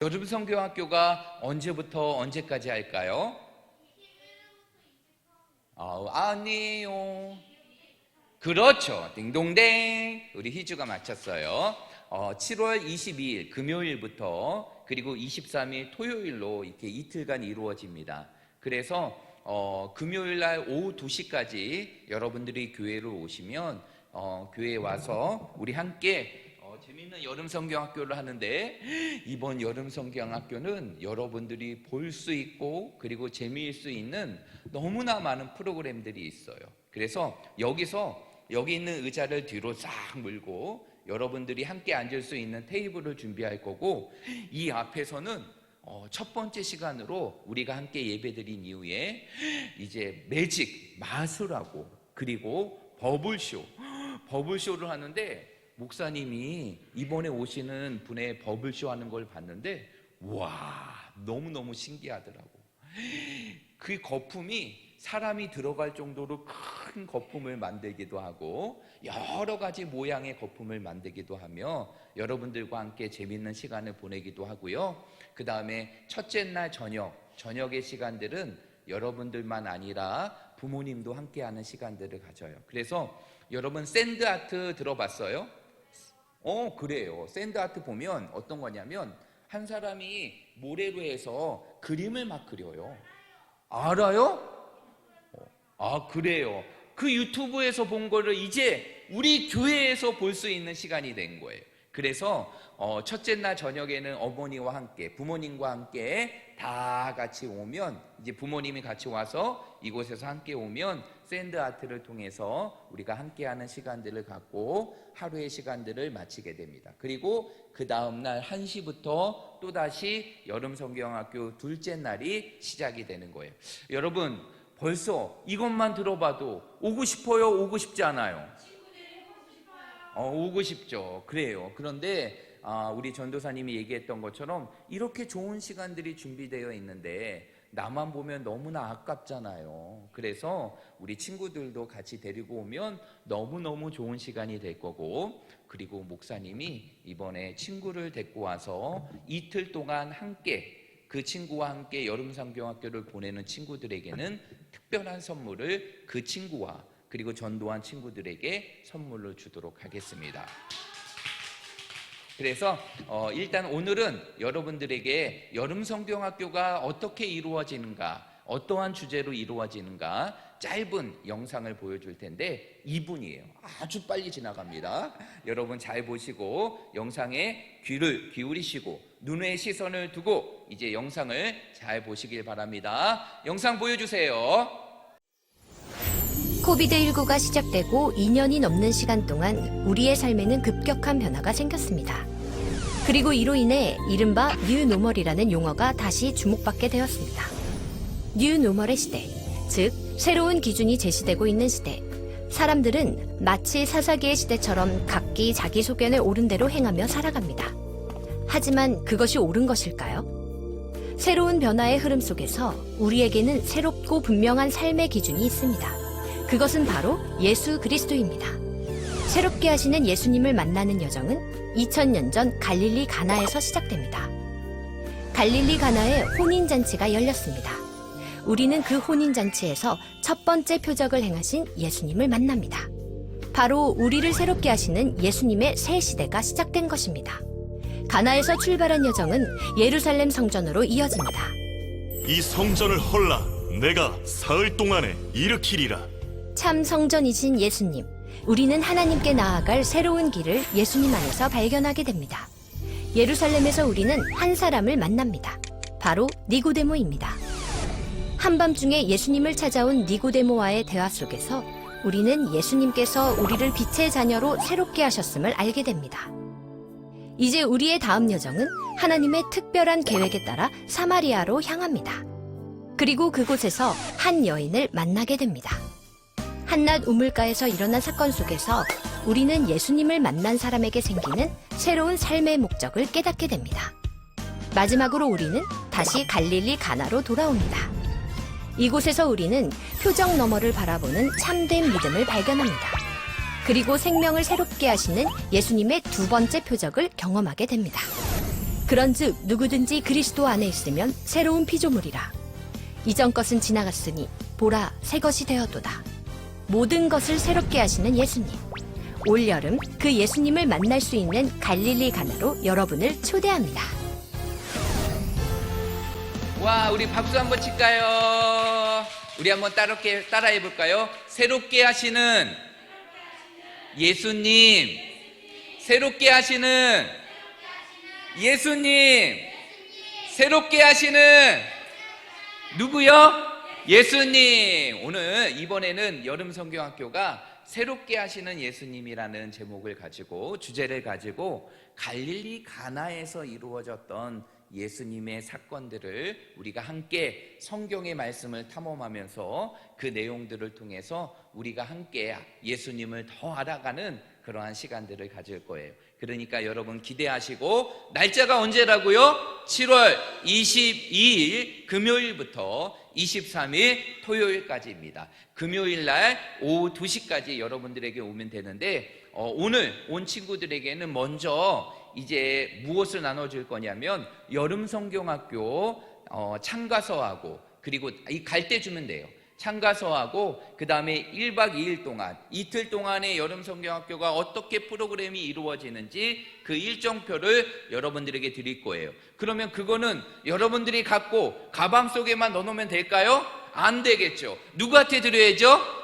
여름 성경학교가 언제부터 언제까지 할까요? 아니요. 그렇죠. 딩동댕. 우리 희주가 맞췄어요. 7월 22일 금요일부터 그리고 23일 토요일로 이렇게 이틀간 이루어집니다. 그래서 금요일 날 오후 2시까지 여러분들이 교회로 오시면 교회에 와서 우리 함께 재밌는 여름 성경학교를 하는데, 이번 여름 성경학교는 여러분들이 볼 수 있고 그리고 재미일 수 있는 너무나 많은 프로그램들이 있어요. 그래서 여기 있는 의자를 뒤로 싹 물고 여러분들이 함께 앉을 수 있는 테이블을 준비할 거고, 이 앞에서는 첫 번째 시간으로 우리가 함께 예배드린 이후에 이제 매직, 마술하고 그리고 버블쇼를 하는데, 목사님이 이번에 오시는 분의 버블쇼 하는 걸 봤는데 와, 너무너무 신기하더라고. 그 거품이 사람이 들어갈 정도로 큰 거품을 만들기도 하고 여러 가지 모양의 거품을 만들기도 하며 여러분들과 함께 재밌는 시간을 보내기도 하고요. 그 다음에 첫째 날 저녁의 시간들은 여러분들만 아니라 부모님도 함께하는 시간들을 가져요. 그래서 여러분 샌드아트 들어봤어요? 그래요. 샌드아트 보면 어떤 거냐면 한 사람이 모래로 해서 그림을 막 그려요. 알아요? 그래요. 그 유튜브에서 본 거를 이제 우리 교회에서 볼 수 있는 시간이 된 거예요. 그래서 첫째 날 저녁에는 어머니와 함께, 부모님과 함께 다 같이 오면, 이제 부모님이 같이 와서 이곳에서 함께 오면 샌드아트를 통해서 우리가 함께하는 시간들을 갖고 하루의 시간들을 마치게 됩니다. 그리고 그 다음날 1시부터 또다시 여름 성경학교 둘째 날이 시작이 되는 거예요. 여러분, 벌써 이것만 들어봐도 오고 싶어요? 오고 싶지 않아요? 오고 싶죠. 그래요. 그런데 우리 전도사님이 얘기했던 것처럼 이렇게 좋은 시간들이 준비되어 있는데 나만 보면 너무나 아깝잖아요. 그래서 우리 친구들도 같이 데리고 오면 너무너무 좋은 시간이 될 거고, 그리고 목사님이 이번에 친구를 데리고 와서 이틀 동안 함께, 그 친구와 함께 여름 성경학교를 보내는 친구들에게는 특별한 선물을 그 친구와 그리고 전도한 친구들에게 선물로 주도록 하겠습니다. 그래서 일단 오늘은 여러분들에게 여름 성경학교가 어떻게 이루어지는가, 어떠한 주제로 이루어지는가 짧은 영상을 보여줄 텐데 2분이에요. 아주 빨리 지나갑니다. 여러분 잘 보시고 영상에 귀를 기울이시고 눈에 시선을 두고 이제 영상을 잘 보시길 바랍니다. 영상 보여주세요. 코비드19가 시작되고 2년이 넘는 시간 동안 우리의 삶에는 급격한 변화가 생겼습니다. 그리고 이로 인해 이른바 뉴노멀이라는 용어가 다시 주목받게 되었습니다. 뉴노멀의 시대, 즉 새로운 기준이 제시되고 있는 시대. 사람들은 마치 사사기의 시대처럼 각기 자기 소견에 옳은 대로 행하며 살아갑니다. 하지만 그것이 옳은 것일까요? 새로운 변화의 흐름 속에서 우리에게는 새롭고 분명한 삶의 기준이 있습니다. 그것은 바로 예수 그리스도입니다. 새롭게 하시는 예수님을 만나는 여정은 2000년 전 갈릴리 가나에서 시작됩니다. 갈릴리 가나에 혼인잔치가 열렸습니다. 우리는 그 혼인잔치에서 첫 번째 표적을 행하신 예수님을 만납니다. 바로 우리를 새롭게 하시는 예수님의 새 시대가 시작된 것입니다. 가나에서 출발한 여정은 예루살렘 성전으로 이어집니다. 이 성전을 헐라 내가 사흘 동안에 일으키리라. 참 성전이신 예수님, 우리는 하나님께 나아갈 새로운 길을 예수님 안에서 발견하게 됩니다. 예루살렘에서 우리는 한 사람을 만납니다. 바로 니고데모입니다. 한밤중에 예수님을 찾아온 니고데모와의 대화 속에서 우리는 예수님께서 우리를 빛의 자녀로 새롭게 하셨음을 알게 됩니다. 이제 우리의 다음 여정은 하나님의 특별한 계획에 따라 사마리아로 향합니다. 그리고 그곳에서 한 여인을 만나게 됩니다. 한낮 우물가에서 일어난 사건 속에서 우리는 예수님을 만난 사람에게 생기는 새로운 삶의 목적을 깨닫게 됩니다. 마지막으로 우리는 다시 갈릴리 가나로 돌아옵니다. 이곳에서 우리는 표적 너머를 바라보는 참된 믿음을 발견합니다. 그리고 생명을 새롭게 하시는 예수님의 두 번째 표적을 경험하게 됩니다. 그런즉 누구든지 그리스도 안에 있으면 새로운 피조물이라. 이전 것은 지나갔으니 보라 새 것이 되었도다. 모든 것을 새롭게 하시는 예수님. 올여름 그 예수님을 만날 수 있는 갈릴리 가나로 여러분을 초대합니다. 와, 우리 박수 한번 칠까요? 우리 한번 따라해 볼까요? 새롭게 하시는 예수님. 새롭게 하시는 예수님. 새롭게 하시는 누구요? 예수님. 오늘 이번에는 여름성경학교가 새롭게 하시는 예수님이라는 제목을 가지고, 주제를 가지고 갈릴리 가나에서 이루어졌던 예수님의 사건들을 우리가 함께 성경의 말씀을 탐험하면서 그 내용들을 통해서 우리가 함께 예수님을 더 알아가는 그러한 시간들을 가질 거예요. 그러니까 여러분 기대하시고, 날짜가 언제라고요? 7월 22일 금요일부터 23일 토요일까지입니다. 금요일 날 오후 2시까지 여러분들에게 오면 되는데, 오늘 온 친구들에게는 먼저 이제 무엇을 나눠줄 거냐면 여름성경학교 참가서하고, 그리고 갈 때 주면 돼요. 참가서하고 그 다음에 1박 2일 동안, 이틀 동안의 여름성경학교가 어떻게 프로그램이 이루어지는지 그 일정표를 여러분들에게 드릴 거예요. 그러면 그거는 여러분들이 갖고 가방 속에만 넣어놓으면 될까요? 안 되겠죠. 누구한테 드려야죠?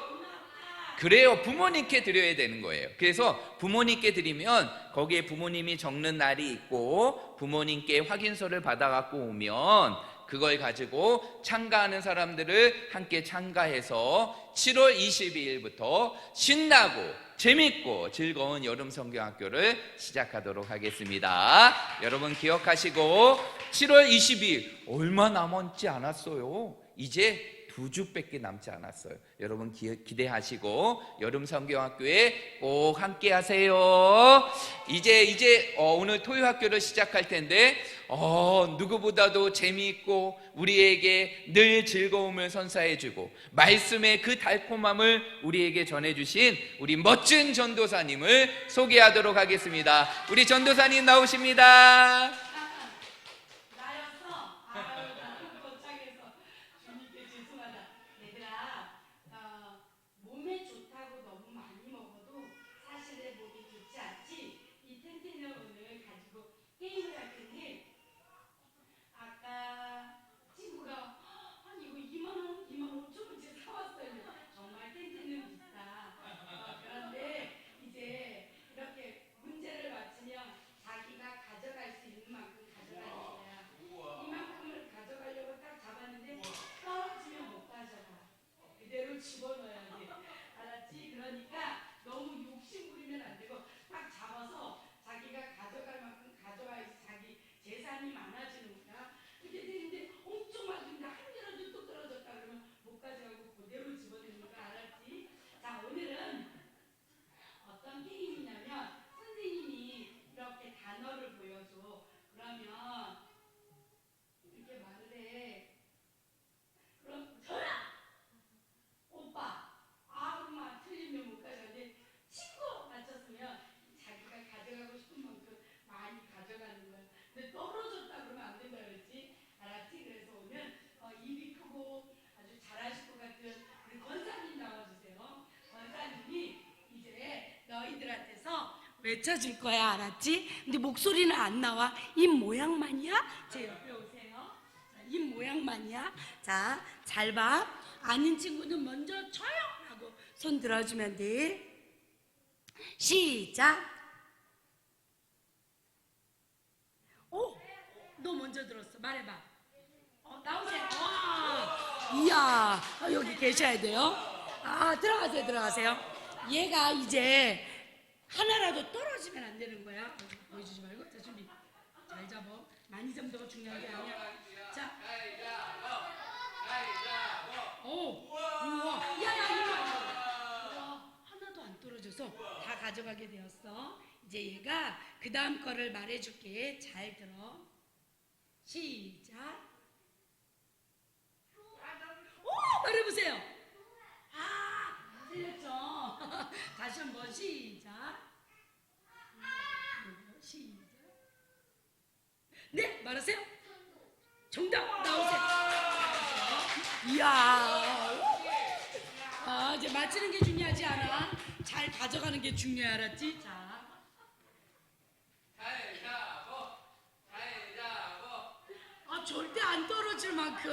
그래요, 부모님께 드려야 되는 거예요. 그래서 부모님께 드리면 거기에 부모님이 적는 날이 있고 부모님께 확인서를 받아갖고 오면 그걸 가지고 참가하는 사람들을 함께 참가해서 7월 22일부터 신나고 재밌고 즐거운 여름성경학교를 시작하도록 하겠습니다. 여러분 기억하시고, 7월 22일 얼마 남지 않았어요. 이제 2주밖에 남지 않았어요. 여러분 기대하시고 여름성경학교에 꼭 함께 하세요. 이제 오늘 토요학교를 시작할 텐데 누구보다도 재미있고 우리에게 늘 즐거움을 선사해주고 말씀의 그 달콤함을 우리에게 전해주신 우리 멋진 전도사님을 소개하도록 하겠습니다. 우리 전도사님 나오십니다. 외쳐줄 거야, 알았지? 근데 목소리는 안 나와. 입 모양만이야? 제 옆에 오세요. 자, 입 모양만이야. 자, 잘 봐. 아닌 친구는 먼저 조용하고 손 들어주면 돼. 시작. 너 먼저 들었어. 말해봐. 나오세요. 이야, 여기 계셔야 돼요. 들어가세요. 얘가 이제 하나라도 떨어지면 안 되는 거야. 보여주지 말고. 자, 준비. 잘 잡아. 많이 잡는 거 중요한 게 아니야. 자. 우와. 야. 하나도 안 떨어져서 다 가져가게 되었어. 이제 얘가 그 다음 거를 말해줄게. 잘 들어. 시작. 말해보세요. 틀렸죠? 다시 한번 시작. 시작. 정답 나오세요. 이야. 아, 이제 맞히는 게 중요하지 않아? 잘 가져가는 게 중요해, 알았지? 자. 아, 절대 안 떨어질 만큼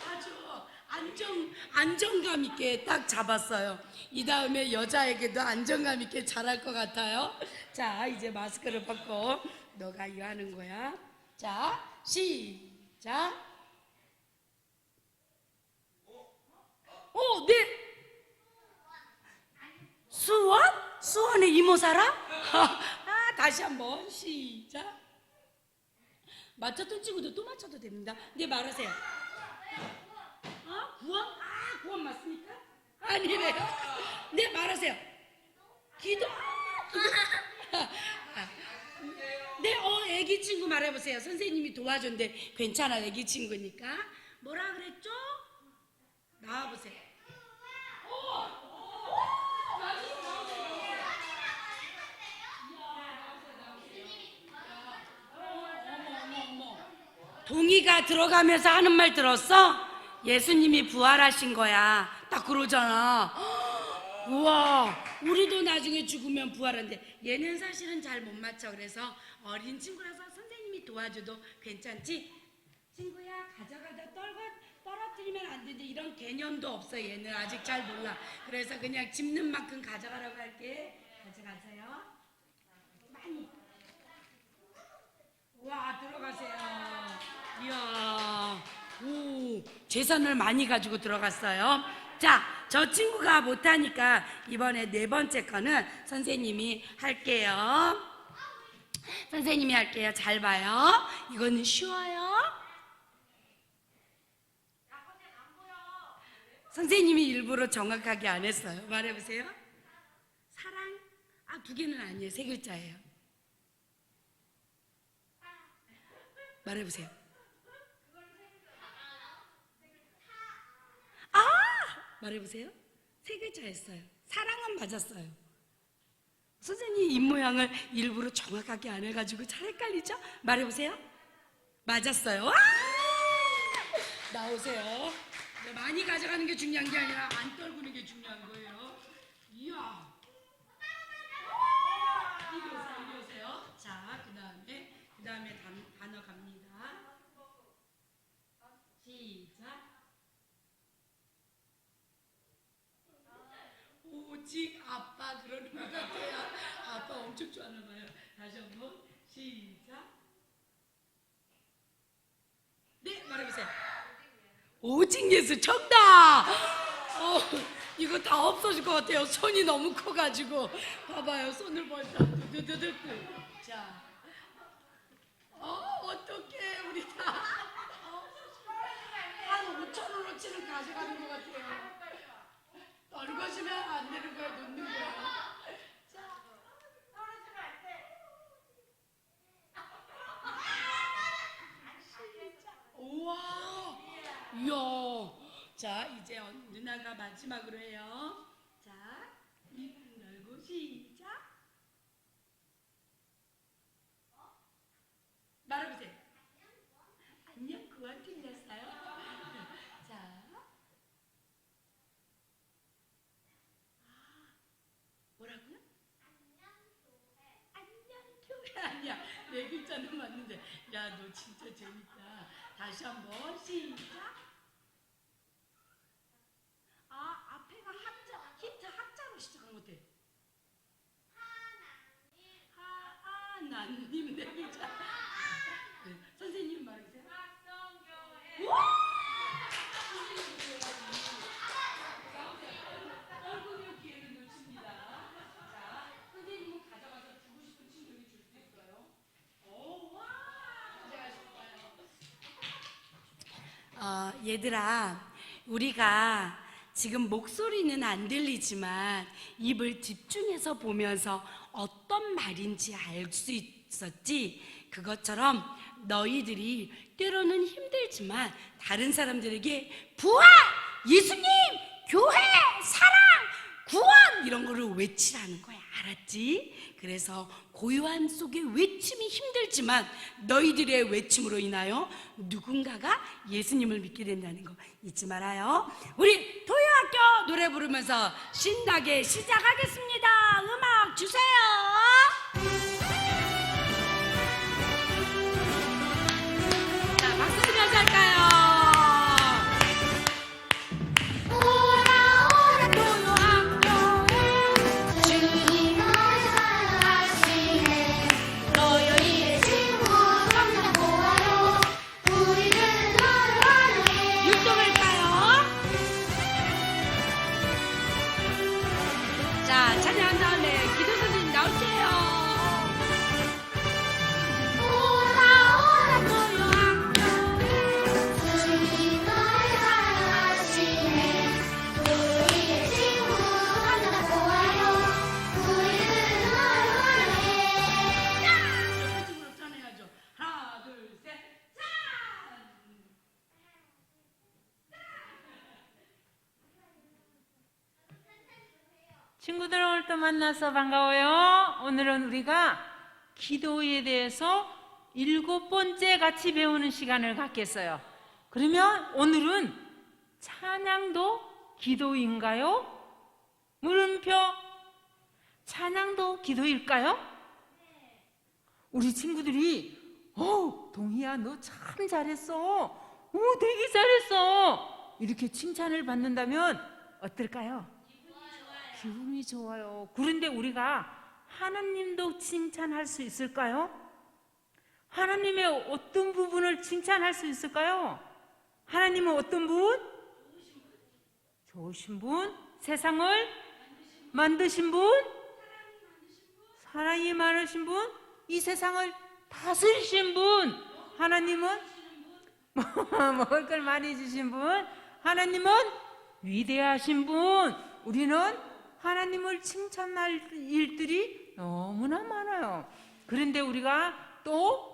아주 안정감 있게 딱 잡았어요. 이 다음에 여자에게도 안정감 있게 잘할 것 같아요. 자, 이제 마스크를 벗고 너가 이거 하는 거야. 자, 시작. 네. 수원? 수원에 이모 살아? 아, 다시 한번 시작. 맞췄던 친구도 또 맞춰도 됩니다. 네, 말하세요. 구원? 구원 맞습니까? 아니래요. 네, 말하세요. 기도? 네, 애기 친구 말해보세요. 선생님이 도와준대. 괜찮아, 애기 친구니까. 뭐라 그랬죠? 나와보세요. 동의가 들어가면서 하는 말 들었어? 예수님이 부활하신 거야. 딱 그러잖아. 우와, 우리도 나중에 죽으면 부활한대. 얘는 사실은 잘 못 맞춰. 그래서 어린 친구라서 선생님이 도와줘도 괜찮지? 친구야, 가져가다 떨어뜨리면 안 되는데 이런 개념도 없어. 얘는 아직 잘 몰라. 그래서 그냥 집는 만큼 가져가라고 할게. 가져가세요. 많이. 와, 들어가세요. 이야, 재산을 많이 가지고 들어갔어요. 자, 저 친구가 못하니까 이번에 네 번째 거는 선생님이 할게요. 선생님이 할게요. 잘 봐요. 이거는 쉬워요. 선생님이 일부러 정확하게 안 했어요. 말해보세요. 사랑? 두 개는 아니에요. 세 글자예요. 말해보세요. 말해보세요. 세 글자였어요. 사랑은 맞았어요. 선생님 입모양을 일부러 정확하게 안 해가지고 잘 헷갈리죠? 말해보세요. 맞았어요. 나오세요. 많이 가져가는 게 중요한 게 아니라 안 떨구는 게 중요한 거예요. 이야. 이리 오세요. 자, 그 다음에 단어 갑니다. 시작. 오직 아빠 그러는 것 같아요. 아빠 엄청 좋아하나 봐요. 다시 한번 시작. 네, 말해보세요. 오직 예수 정답. 이거 다 없어질 것 같아요. 손이 너무 커가지고. 봐봐요, 손을 벌써 두두두두. 자, 어떡해 우리 다 한 5,000원어치는 가져가는 것 같아요. 떨궈지면 안 되는 거야, 놓는 거야. 자, 떨어지면 안 돼. 우와, 이야. 자, 이제 누나가 마지막으로 해요. 자, 입 열고 시작. 말해보세요. 안녕, 구원 틀렸어요. 자. 뭐라고요? 안녕교회 아니야. 네 글자는 맞는데. 야, 너 진짜 재밌다. 다시 한번 시작. 앞에가 한자, 힌트 한자로 시작한 것 같아. 하나님. 네 글자. 네, 선생님 말해주세요. 학성교회. 얼굴의 기회를 놓칩니다. 자, 선생님은 가져가서 주고 싶은 친구에게 줄 수 있어요. 가져가실까요? 얘들아, 우리가 지금 목소리는 안 들리지만 입을 집중해서 보면서 어떤 말인지 알 수 있었지? 그것처럼 너희들이 때로는 힘들지만 다른 사람들에게 부활! 예수님! 교회! 사랑! 구원! 이런 거를 외치라는 거야. 알았지? 그래서 고요함 속에 외침이 힘들지만 너희들의 외침으로 인하여 누군가가 예수님을 믿게 된다는 거 잊지 말아요. 우리 토요학교 노래 부르면서 신나게 시작하겠습니다. 음악 주세요. 자, 박수 치면서 할까요? 자, 찬양한 다음에 기도 선생님 나올게요. 오라 고요학교 주님 널 사랑하시네 우리의 친구 하나 보아요 우리는 널 원해 자, 친구로 짠해야죠. 하나 둘셋 짠. 친구들 오늘 또 만나서 반가워요. 오늘은 우리가 기도에 대해서 7번째 같이 배우는 시간을 갖겠어요. 그러면 오늘은 찬양도 기도인가요? 물음표. 찬양도 기도일까요? 우리 친구들이 동희야 너 참 잘했어. 되게 잘했어. 이렇게 칭찬을 받는다면 어떨까요? 기분이 좋아요. 그런데 우리가 하나님도 칭찬할 수 있을까요? 하나님의 어떤 부분을 칭찬할 수 있을까요? 하나님은 어떤 분? 좋으신 분? 세상을 만드신 분? 사랑이 많으신 분? 이 세상을 다스리신 분? 하나님은 먹을 걸 많이 주신 분? 하나님은 위대하신 분? 우리는 하나님을 칭찬할 일들이 너무나 많아요. 그런데 우리가 또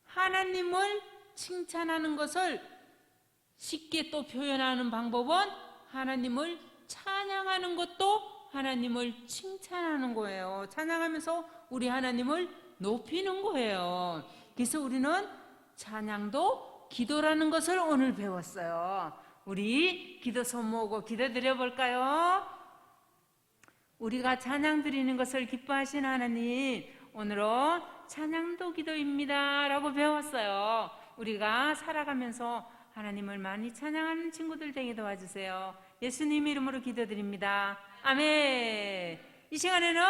하나님을 칭찬하는 것을 쉽게 또 표현하는 방법은 하나님을 찬양하는 것도 하나님을 칭찬하는 거예요. 찬양하면서 우리 하나님을 높이는 거예요. 그래서 우리는 찬양도 기도라는 것을 오늘 배웠어요. 우리 기도 손 모으고 기도 드려볼까요? 우리가 찬양 드리는 것을 기뻐하신 하나님, 오늘은 찬양도 기도입니다 라고 배웠어요. 우리가 살아가면서 하나님을 많이 찬양하는 친구들 되게 도와주세요. 예수님 이름으로 기도드립니다. 아멘. 이 시간에는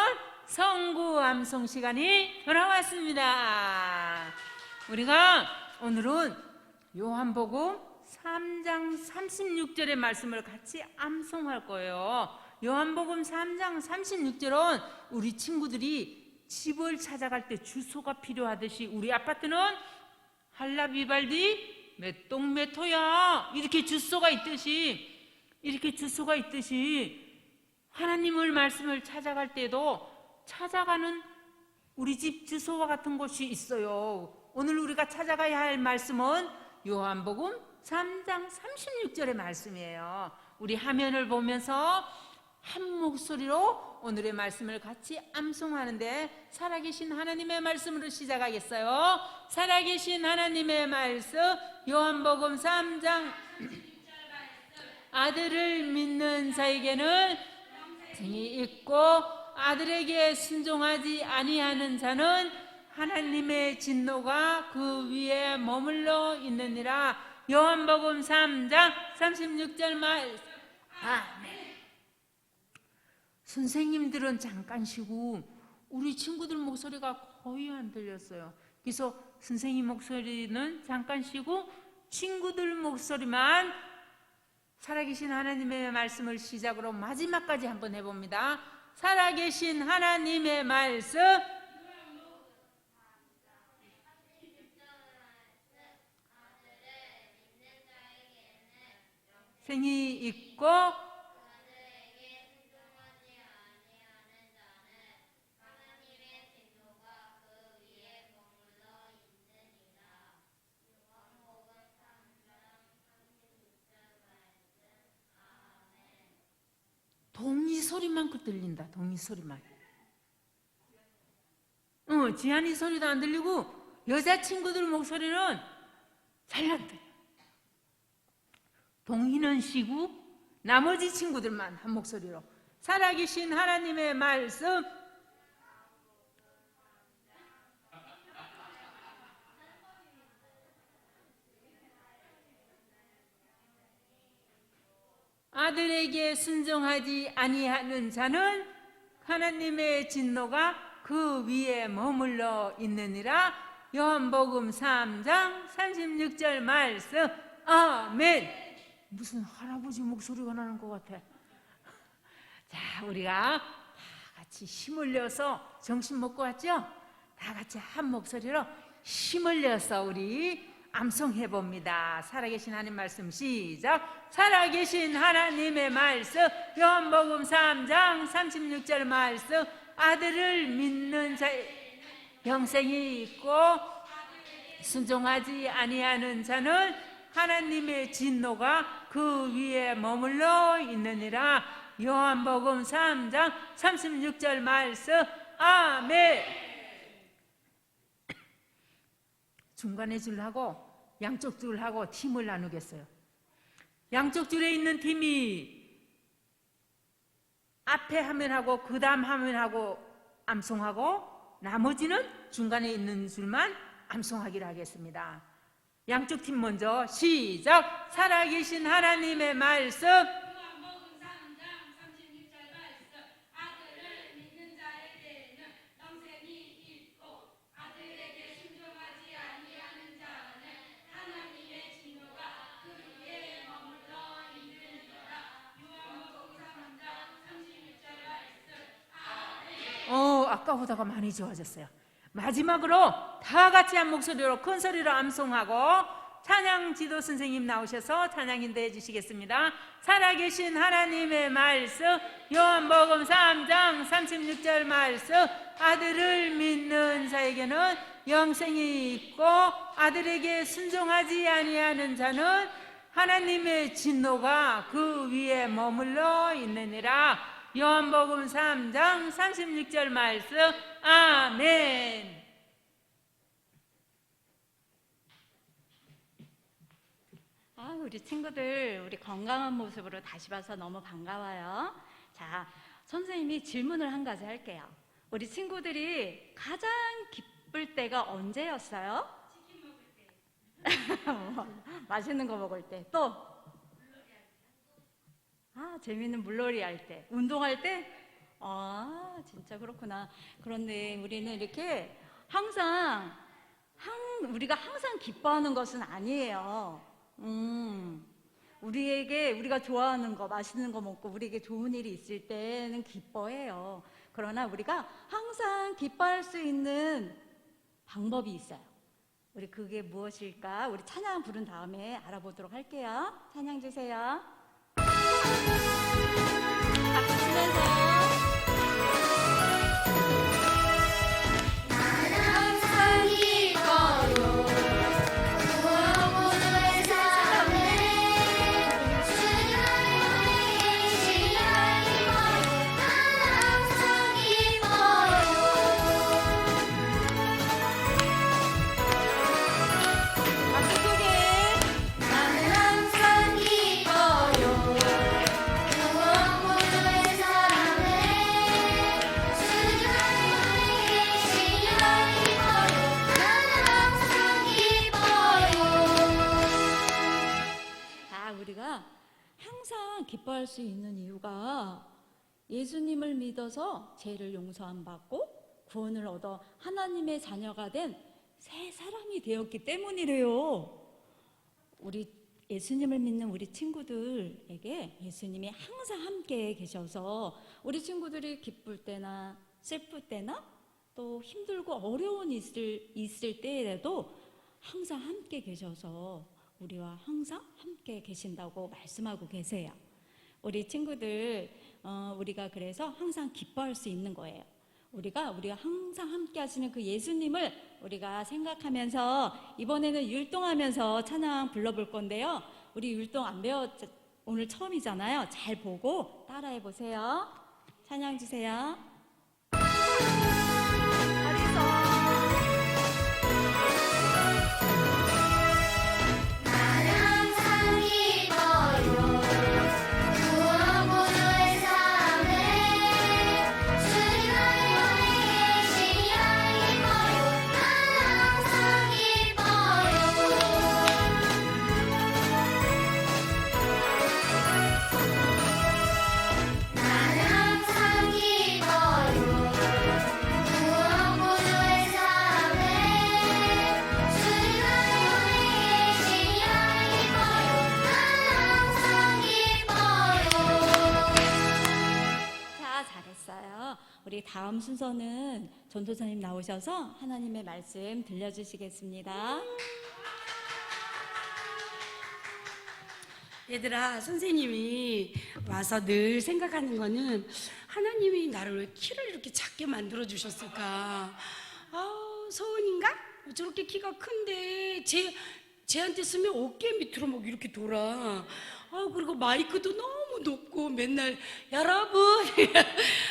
성구 암송 시간이 돌아왔습니다. 우리가 오늘은 요한복음 3장 36절의 말씀을 같이 암송할 거예요. 요한복음 3장 36절은 우리 친구들이 집을 찾아갈 때 주소가 필요하듯이 우리 아파트는 할라비발디 몇 동 몇 호야 이렇게 주소가 있듯이 하나님을 말씀을 찾아갈 때도 찾아가는 우리 집 주소와 같은 곳이 있어요. 오늘 우리가 찾아가야 할 말씀은 요한복음 3장 36절의 말씀이에요. 우리 화면을 보면서 한 목소리로 오늘의 말씀을 같이 암송하는데 살아계신 하나님의 말씀으로 시작하겠어요. 살아계신 하나님의 말씀 요한복음 3장 아들을 믿는 자에게는 영생이 있고 아들에게 순종하지 아니하는 자는 하나님의 진노가 그 위에 머물러 있느니라. 요한복음 3장 36절 말씀. 아멘. 선생님들은 잠깐 쉬고 우리 친구들 목소리가 거의 안 들렸어요. 그래서 선생님 목소리는 잠깐 쉬고 친구들 목소리만 살아계신 하나님의 말씀을 시작으로 마지막까지 한번 해봅니다. 살아계신 하나님의 말씀 생이 있고 동이 소리만 들린다. 동이 소리만. 지한이 소리도 안 들리고 여자친구들 목소리는 잘 안 들려. 동희는 쉬고 나머지 친구들만 한 목소리로 살아계신 하나님의 말씀. 아들에게 순종하지 아니하는 자는 하나님의 진노가 그 위에 머물러 있느니라. 요한복음 3장 36절 말씀. 아멘. 무슨 할아버지 목소리가 나는 것 같아. 자, 우리가 다 같이 힘을 내서 정신 먹고 왔죠? 다 같이 한 목소리로 힘을 내서 우리 암송해 봅니다. 살아계신 하나님 말씀 시작. 살아계신 하나님의 말씀. 요한복음 3장 36절 말씀. 아들을 믿는 자의 영생이 있고 순종하지 아니하는 자는 하나님의 진노가 그 위에 머물러 있느니라. 요한복음 3장 36절 말씀. 아멘. 중간에 줄하고 양쪽 줄하고 팀을 나누겠어요. 양쪽 줄에 있는 팀이 앞에 화면하고 그 다음 화면하고 암송하고 나머지는 중간에 있는 줄만 암송하기로 하겠습니다. 양쪽 팀 먼저 시작. 살아계신 하나님의 말씀. 요한복음 3장 36절 말씀. 아들을 믿는 자에게는 영생이 있고 아들에게 순종하지 아니하는 자는 하나님의 진노가 그 위에 머물러 있느니라. 요한복음 3장 36절 말씀. 아까보다가 많이 좋아졌어요. 마지막으로 다 같이 한 목소리로 큰 소리로 암송하고 찬양 지도 선생님 나오셔서 찬양 인도해 주시겠습니다. 살아계신 하나님의 말씀. 요한복음 3장 36절 말씀. 아들을 믿는 자에게는 영생이 있고 아들에게 순종하지 아니하는 자는 하나님의 진노가 그 위에 머물러 있느니라. 요한복음 3장 36절 말씀. 아멘. 우리 친구들, 우리 건강한 모습으로 다시 봐서 너무 반가워요. 자, 선생님이 질문을 한 가지 할게요. 우리 친구들이 가장 기쁠 때가 언제였어요? 치킨 먹을 때. 맛있는 거 먹을 때. 또? 재밌는 물놀이 할 때. 운동할 때? 진짜 그렇구나. 그런데 우리는 이렇게 우리가 항상 기뻐하는 것은 아니에요. 우리가 좋아하는 거, 맛있는 거 먹고 우리에게 좋은 일이 있을 때는 기뻐해요. 그러나 우리가 항상 기뻐할 수 있는 방법이 있어요. 우리 그게 무엇일까? 우리 찬양 부른 다음에 알아보도록 할게요. 찬양 주세요. 박수 치면서. 기뻐할 수 있는 이유가 예수님을 믿어서 죄를 용서함 받고 구원을 얻어 하나님의 자녀가 된 새 사람이 되었기 때문이래요. 우리 예수님을 믿는 우리 친구들에게 예수님이 항상 함께 계셔서 우리 친구들이 기쁠 때나 슬플 때나 또 힘들고 어려운 있을 때에도 항상 함께 계셔서 우리와 항상 함께 계신다고 말씀하고 계세요. 우리 친구들, 우리가 그래서 항상 기뻐할 수 있는 거예요. 우리가 항상 함께 하시는 그 예수님을 우리가 생각하면서 이번에는 율동하면서 찬양 불러볼 건데요. 우리 율동 안 오늘 처음이잖아요. 잘 보고 따라해 보세요. 찬양 주세요. 하리선 다음 순서는 전도사님 나오셔서 하나님의 말씀 들려주시겠습니다. 얘들아, 선생님이 와서 늘 생각하는 거는 하나님이 나를 왜 키를 이렇게 작게 만들어 주셨을까? 서은인가? 저렇게 키가 큰데 쟤한테 쓰면 어깨 밑으로 막 이렇게 돌아. 그리고 마이크도 너무 높고 맨날 여러분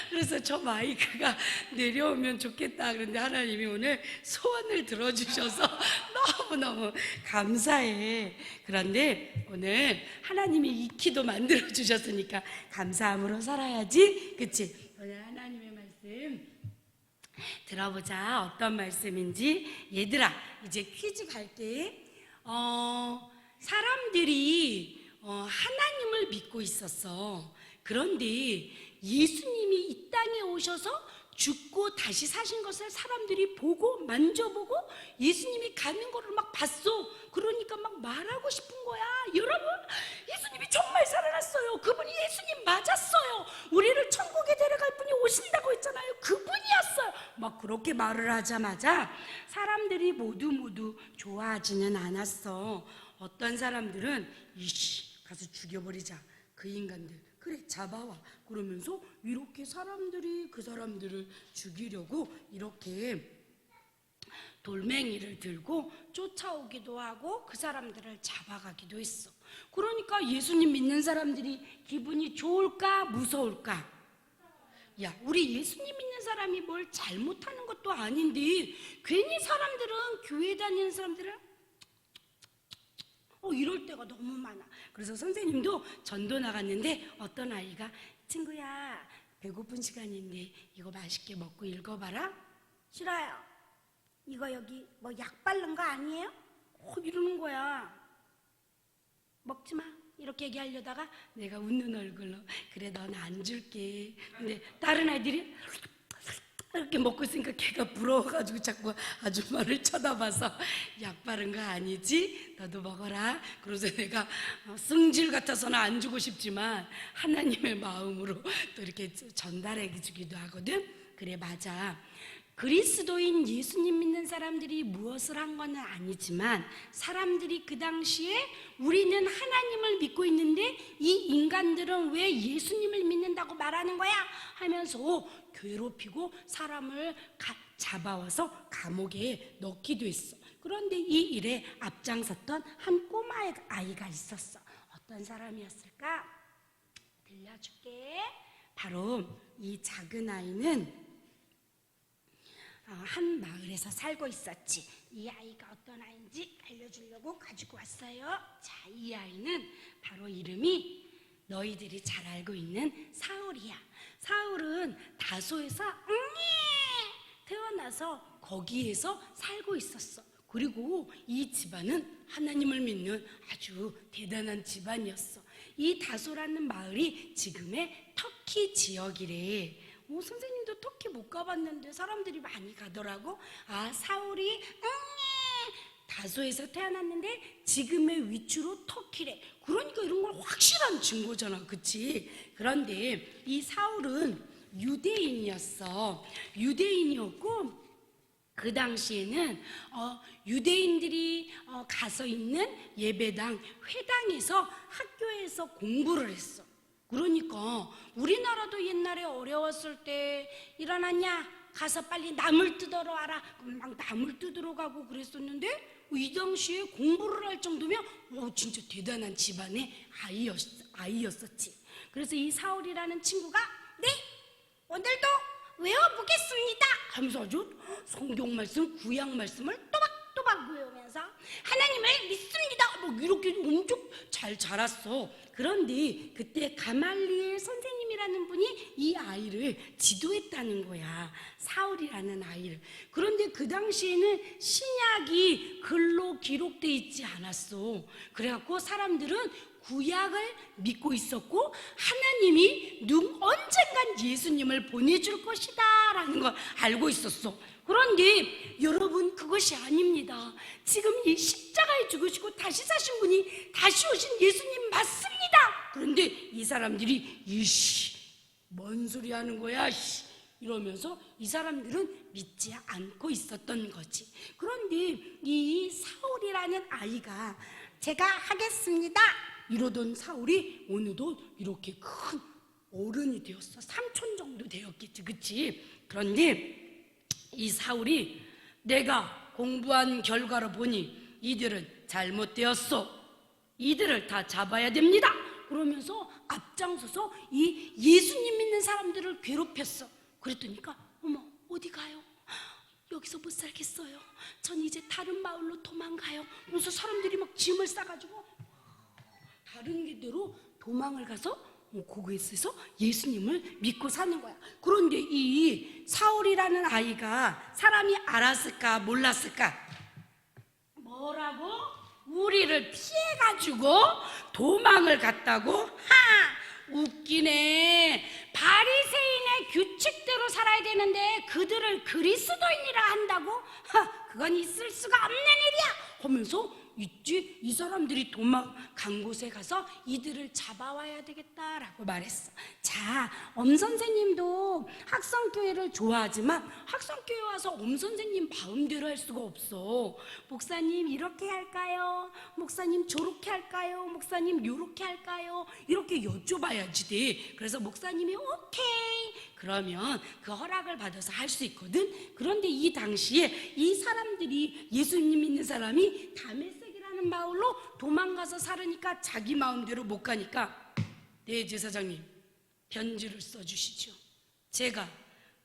그래서 저 마이크가 내려오면 좋겠다. 그런데 하나님이 오늘 소원을 들어주셔서 너무너무 감사해. 그런데 오늘 하나님이 이 키도 만들어 주셨으니까 감사함으로 살아야지. 그치? 오늘 하나님의 말씀 들어보자. 어떤 말씀인지. 얘들아, 이제 퀴즈 갈게. 사람들이 하나님을 믿고 있었어. 그런데 예수님이 이 땅에 오셔서 죽고 다시 사신 것을 사람들이 보고 만져보고 예수님이 가는 거를 막 봤어. 그러니까 막 말하고 싶은 거야. 여러분, 예수님이 정말 살아났어요. 그분이 예수님 맞았어요. 우리를 천국에 데려갈 분이 오신다고 했잖아요. 그분이었어요. 막 그렇게 말을 하자마자 사람들이 모두 좋아하지는 않았어. 어떤 사람들은 이씨 가서 죽여버리자. 그 인간들 그래 잡아와. 그러면서 이렇게 사람들이 그 사람들을 죽이려고 이렇게 돌멩이를 들고 쫓아오기도 하고 그 사람들을 잡아가기도 했어. 그러니까 예수님 믿는 사람들이 기분이 좋을까 무서울까? 야, 우리 예수님 믿는 사람이 뭘 잘못하는 것도 아닌데 괜히 사람들은, 교회 다니는 사람들은 이럴 때가 너무 많아. 그래서 선생님도 전도 나갔는데 어떤 아이가 친구야 배고픈 시간인데 이거 맛있게 먹고 읽어봐라. 싫어요. 이거 여기 뭐 약 바른 거 아니에요? 이러는 거야. 먹지 마. 이렇게 얘기하려다가 내가 웃는 얼굴로 그래 넌 안 줄게. 근데 다른 아이들이 이렇게 먹고 있으니까 걔가 부러워가지고 자꾸 아줌마를 쳐다봐서 약 바른 거 아니지? 너도 먹어라. 그래서 내가 승질 같아서는 안 주고 싶지만 하나님의 마음으로 또 이렇게 전달해 주기도 하거든. 그래 맞아. 그리스도인 예수님 믿는 사람들이 무엇을 한 건 아니지만 사람들이 그 당시에 우리는 하나님을 믿고 있는데 이 인간들은 왜 예수님을 믿는다고 말하는 거야? 하면서 괴롭히고 사람을 잡아와서 감옥에 넣기도 했어. 그런데 이 일에 앞장섰던 한 꼬마 아이가 있었어. 어떤 사람이었을까? 들려줄게. 바로 이 작은 아이는 한 마을에서 살고 있었지. 이 아이가 어떤 아이인지 알려주려고 가지고 왔어요. 자, 이 아이는 바로 이름이 너희들이 잘 알고 있는 사울이야. 사울은 다소에서 태어나서 거기에서 살고 있었어. 그리고 이 집안은 하나님을 믿는 아주 대단한 집안이었어. 이 다소라는 마을이 지금의 터키 지역이래. 선생님도 터키 못 가봤는데 사람들이 많이 가더라고. 사울이 다소에서 태어났는데 지금의 위치로 터키래. 그러니까 이런 건 확실한 증거잖아, 그치? 그런데 이 사울은 유대인이었어. 유대인이었고 그 당시에는 유대인들이 가서 있는 예배당, 회당에서 학교에서 공부를 했어. 그러니까 우리나라도 옛날에 어려웠을 때 일어났냐? 가서 빨리 나물 뜯으러 와라. 그럼 막 나물 뜯으러 가고 그랬었는데 이 당시에 공부를 할 정도면 진짜 대단한 집안의 아이였었지. 그래서 이 사울이라는 친구가 네, 오늘도 외워보겠습니다 하면서 아주 성경 말씀, 구약 말씀을 또박또박 외우면서 하나님을 믿습니다 뭐 이렇게 엄청 잘 자랐어. 그런데 그때 가말리엘 선생님이라는 분이 이 아이를 지도했다는 거야. 사울이라는 아이를. 그런데 그 당시에는 신약이 글로 기록돼 있지 않았어. 그래갖고 사람들은 구약을 믿고 있었고 하나님이 언젠간 예수님을 보내줄 것이다 라는 걸 알고 있었어. 그런데 여러분, 그것이 아닙니다. 지금 이 십자가에 죽으시고 다시 사신 분이 다시 오신 예수님 맞습니다. 그런데 이 사람들이 뭔 소리 하는 거야? 이러면서 이 사람들은 믿지 않고 있었던 거지. 그런데 이 사울이라는 아이가 제가 하겠습니다 이러던 사울이 어느덧 이렇게 큰 어른이 되었어. 삼촌 정도 되었겠지, 그치? 그런데 이 사울이 내가 공부한 결과로 보니 이들은 잘못되었어. 이들을 다 잡아야 됩니다. 그러면서 앞장서서 이 예수님 믿는 사람들을 괴롭혔어. 그랬더니까 어머 어디 가요? 여기서 못 살겠어요. 전 이제 다른 마을로 도망가요. 그래서 사람들이 막 짐을 싸가지고 다른 길대로 도망을 가서 거기에서 예수님을 믿고 사는 거야. 그런데 이 사울이라는 아이가 사람이 알았을까 몰랐을까? 뭐라고? 우리를 피해가지고 도망을 갔다고? 웃기네. 바리새인의 규칙대로 살아야 되는데 그들을 그리스도인이라 한다고? 그건 있을 수가 없는 일이야 하면서 있지, 이 사람들이 도망간 곳에 가서 이들을 잡아와야 되겠다라고 말했어. 자, 엄 선생님도 학성교회를 좋아하지만 학성교회 와서 엄 선생님 마음대로 할 수가 없어. 목사님 이렇게 할까요? 목사님 저렇게 할까요? 목사님 요렇게 할까요? 이렇게 여쭤봐야지 돼. 그래서 목사님이 오케이 그러면 그 허락을 받아서 할 수 있거든. 그런데 이 당시에 이 사람들이 예수님 믿는 사람이 다메섹이라는 마을로 도망가서 살으니까 자기 마음대로 못 가니까 네 제사장님 편지를 써주시죠. 제가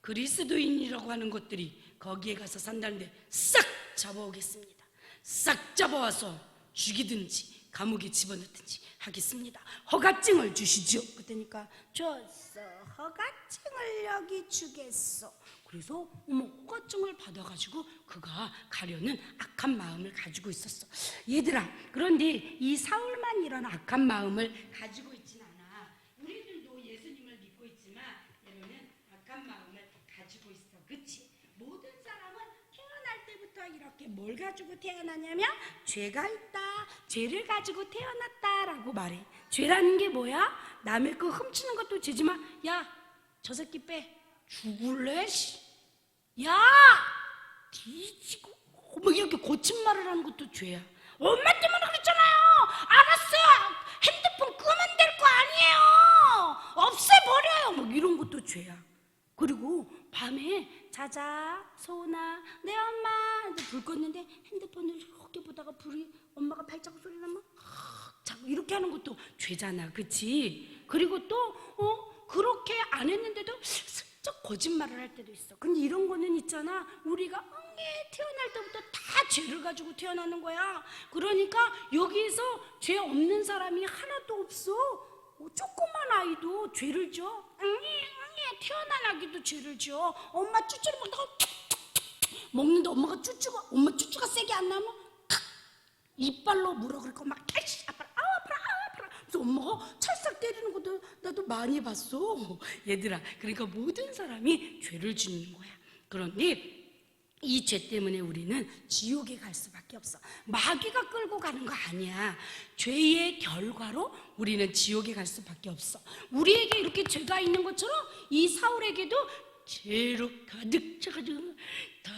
그리스도인이라고 하는 것들이 거기에 가서 산다는데 싹 잡아오겠습니다. 싹 잡아와서 죽이든지 감옥에 집어넣든지 하겠습니다. 허가증을 주시죠. 그러니까 줬어. 허가증을 여기 주겠어. 그래서 허가증을 받아가지고 그가 가려는 악한 마음을 가지고 있었어. 얘들아, 그런데 이 사울만 이런 악한 마음을 가지고 있진 않아. 우리들도 예수님을 믿고 있지만 얘는 악한 마음을 가지고 있어. 그치? 모든 사람은 태어날 때부터 이렇게 뭘 가지고 태어나냐면 죄가 있다, 죄를 가지고 태어났다라고 말해. 죄라는 게 뭐야? 남의 거 훔치는 것도 죄지만 야, 저 새끼 빼. 죽을래? 야! 뒤지고 뭐 이렇게 거친 말을 하는 것도 죄야. 엄마 때문에 그랬잖아요. 알았어요. 핸드폰 끄면 될 거 아니에요. 없애버려요. 뭐 이런 것도 죄야. 그리고 밤에 자자 소은아 내 엄마 불 껐는데 핸드폰을 이렇게 보다가 불이 엄마가 발자국 소리 나면 자꾸 이렇게 하는 것도 죄잖아. 그치? 그리고 또 그렇게 안 했는데도 슬쩍 거짓말을 할 때도 있어. 근데 이런 거는 있잖아, 우리가 태어날 때부터 다 죄를 가지고 태어나는 거야. 그러니까 여기서 죄 없는 사람이 하나도 없어. 조그만 아이도 죄를 져. 태어난 아기도 죄를 져. 엄마 쭈쭈를 먹는데 엄마가 엄마 쭈쭈가 세게 안 나면 이빨로 물어. 그러니까 막 아파라. 그래서 엄마가 찰싹 때리는 것도 나도 많이 봤어. 얘들아, 그러니까 모든 사람이 죄를 짓는 거야. 그런데 이 죄 때문에 우리는 지옥에 갈 수밖에 없어. 마귀가 끌고 가는 거 아니야. 죄의 결과로 우리는 지옥에 갈 수밖에 없어. 우리에게 이렇게 죄가 있는 것처럼 이 사울에게도 죄로 가득 차가지고 더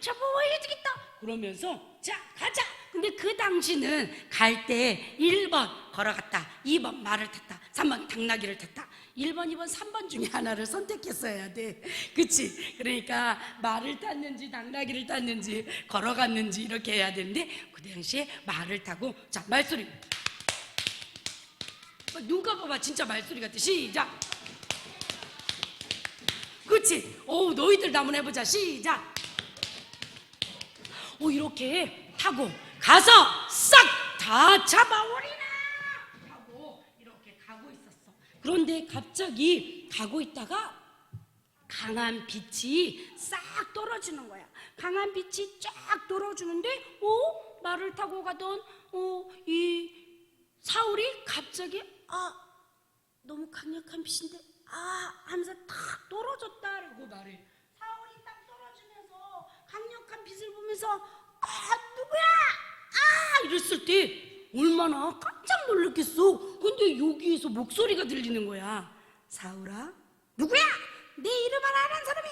잡아와야 되겠다 그러면서 자 가자. 근데 그 당시는 갈 때 1번 걸어갔다, 2번 말을 탔다, 3번 당나귀를 탔다. 1번, 2번, 3번 중에 하나를 선택했어야 돼. 그치? 그러니까 말을 탔는지 당나귀를 탔는지 걸어갔는지 이렇게 해야 되는데 그 당시에 말을 타고 자 말소리 눈 감아봐. 진짜 말소리 같아. 시작. 그치? 너희들 한번 해보자. 시작. 이렇게 타고 가서 싹 다 잡아오리나 하고 이렇게 가고 있었어. 그런데 갑자기 가고 있다가 강한 빛이 싹 떨어지는 거야. 강한 빛이 쫙 떨어지는데 말을 타고 가던 이 사울이 갑자기 너무 강력한 빛인데 하면서 탁 떨어졌다라고 말해. 사울이 딱 떨어지면서 강력한 빛을 보면서 누구야? 이랬을 때 얼마나 깜짝 놀랐겠어. 근데 여기에서 목소리가 들리는 거야. 사울아, 누구야? 내 이름을 아는 사람이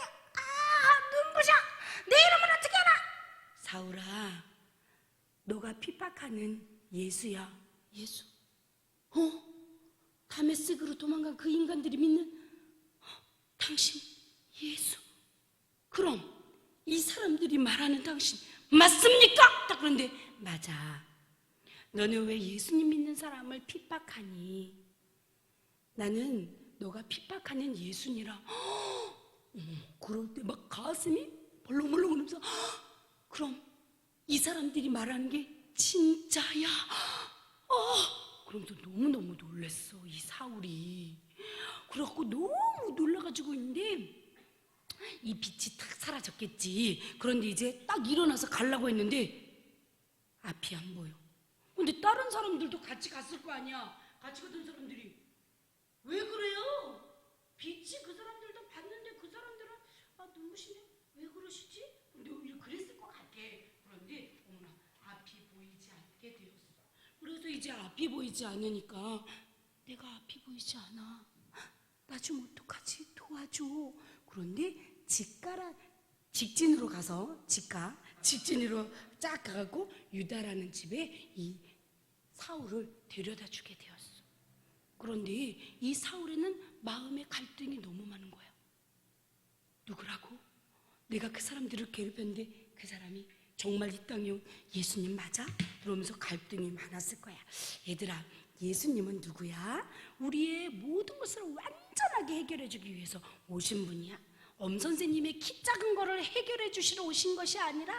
눈부셔. 내 이름은 어떻게 알아? 사울아, 너가 핍박하는 예수야. 예수? 다메섹으로 도망간 그 인간들이 믿는 당신 예수? 그럼 이 사람들이 말하는 당신 맞습니까? 딱 그런데 맞아. 너는 왜 예수님 믿는 사람을 핍박하니? 나는 너가 핍박하는 예수니라. 그럴 때 막 가슴이 벌렁벌렁 하면서 그럼 이 사람들이 말하는 게 진짜야? 그러면서 너무너무 놀랬어, 이 사울이. 그래갖고 너무 놀라가지고 있는데 이 빛이 탁 사라졌겠지. 그런데 이제 딱 일어나서 가려고 했는데 앞이 안 보여. 근데 다른 사람들도 같이 갔을 거 아니야. 같이 갔던 사람들이 왜 그래요? 빛이 그 사람들도 봤는데 그 사람들은 눈부시네? 왜 그러시지? 근데 오히려 그랬을 것 같아. 그런데 어머나, 앞이 보이지 않게 되었어. 그래서 이제 앞이 보이지 않으니까 내가 앞이 보이지 않아. 나 좀 어떡하지? 도와줘. 그런데 직진으로 가서 직진으로 쫙 가갖고 유다라는 집에 이 사울을 데려다 주게 되었어. 그런데 이 사울에는 마음의 갈등이 너무 많은 거야. 누구라고? 내가 그 사람들을 괴롭혔는데 그 사람이 정말 이 땅에 온 예수님 맞아? 그러면서 갈등이 많았을 거야. 얘들아, 예수님은 누구야? 우리의 모든 것을 완전하게 해결해 주기 위해서 오신 분이야. 엄 선생님의 키 작은 거를 해결해 주시러 오신 것이 아니라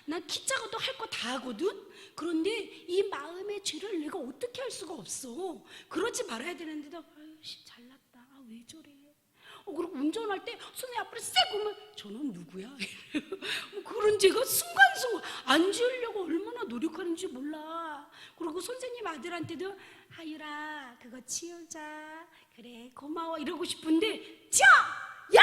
난 키 작아도 할 거 다 하거든? 그런데 이 마음의 죄를 내가 어떻게 할 수가 없어. 그러지 말아야 되는데도 아유씨 잘났다. 왜 저래. 그리고 운전할 때 손에 앞으로 쎄 보면 저는 누구야? 그런 제가 순간순간 안 지으려고 얼마나 노력하는지 몰라. 그리고 선생님 아들한테도 하율아 그거 치우자. 그래 고마워 이러고 싶은데 자! 야!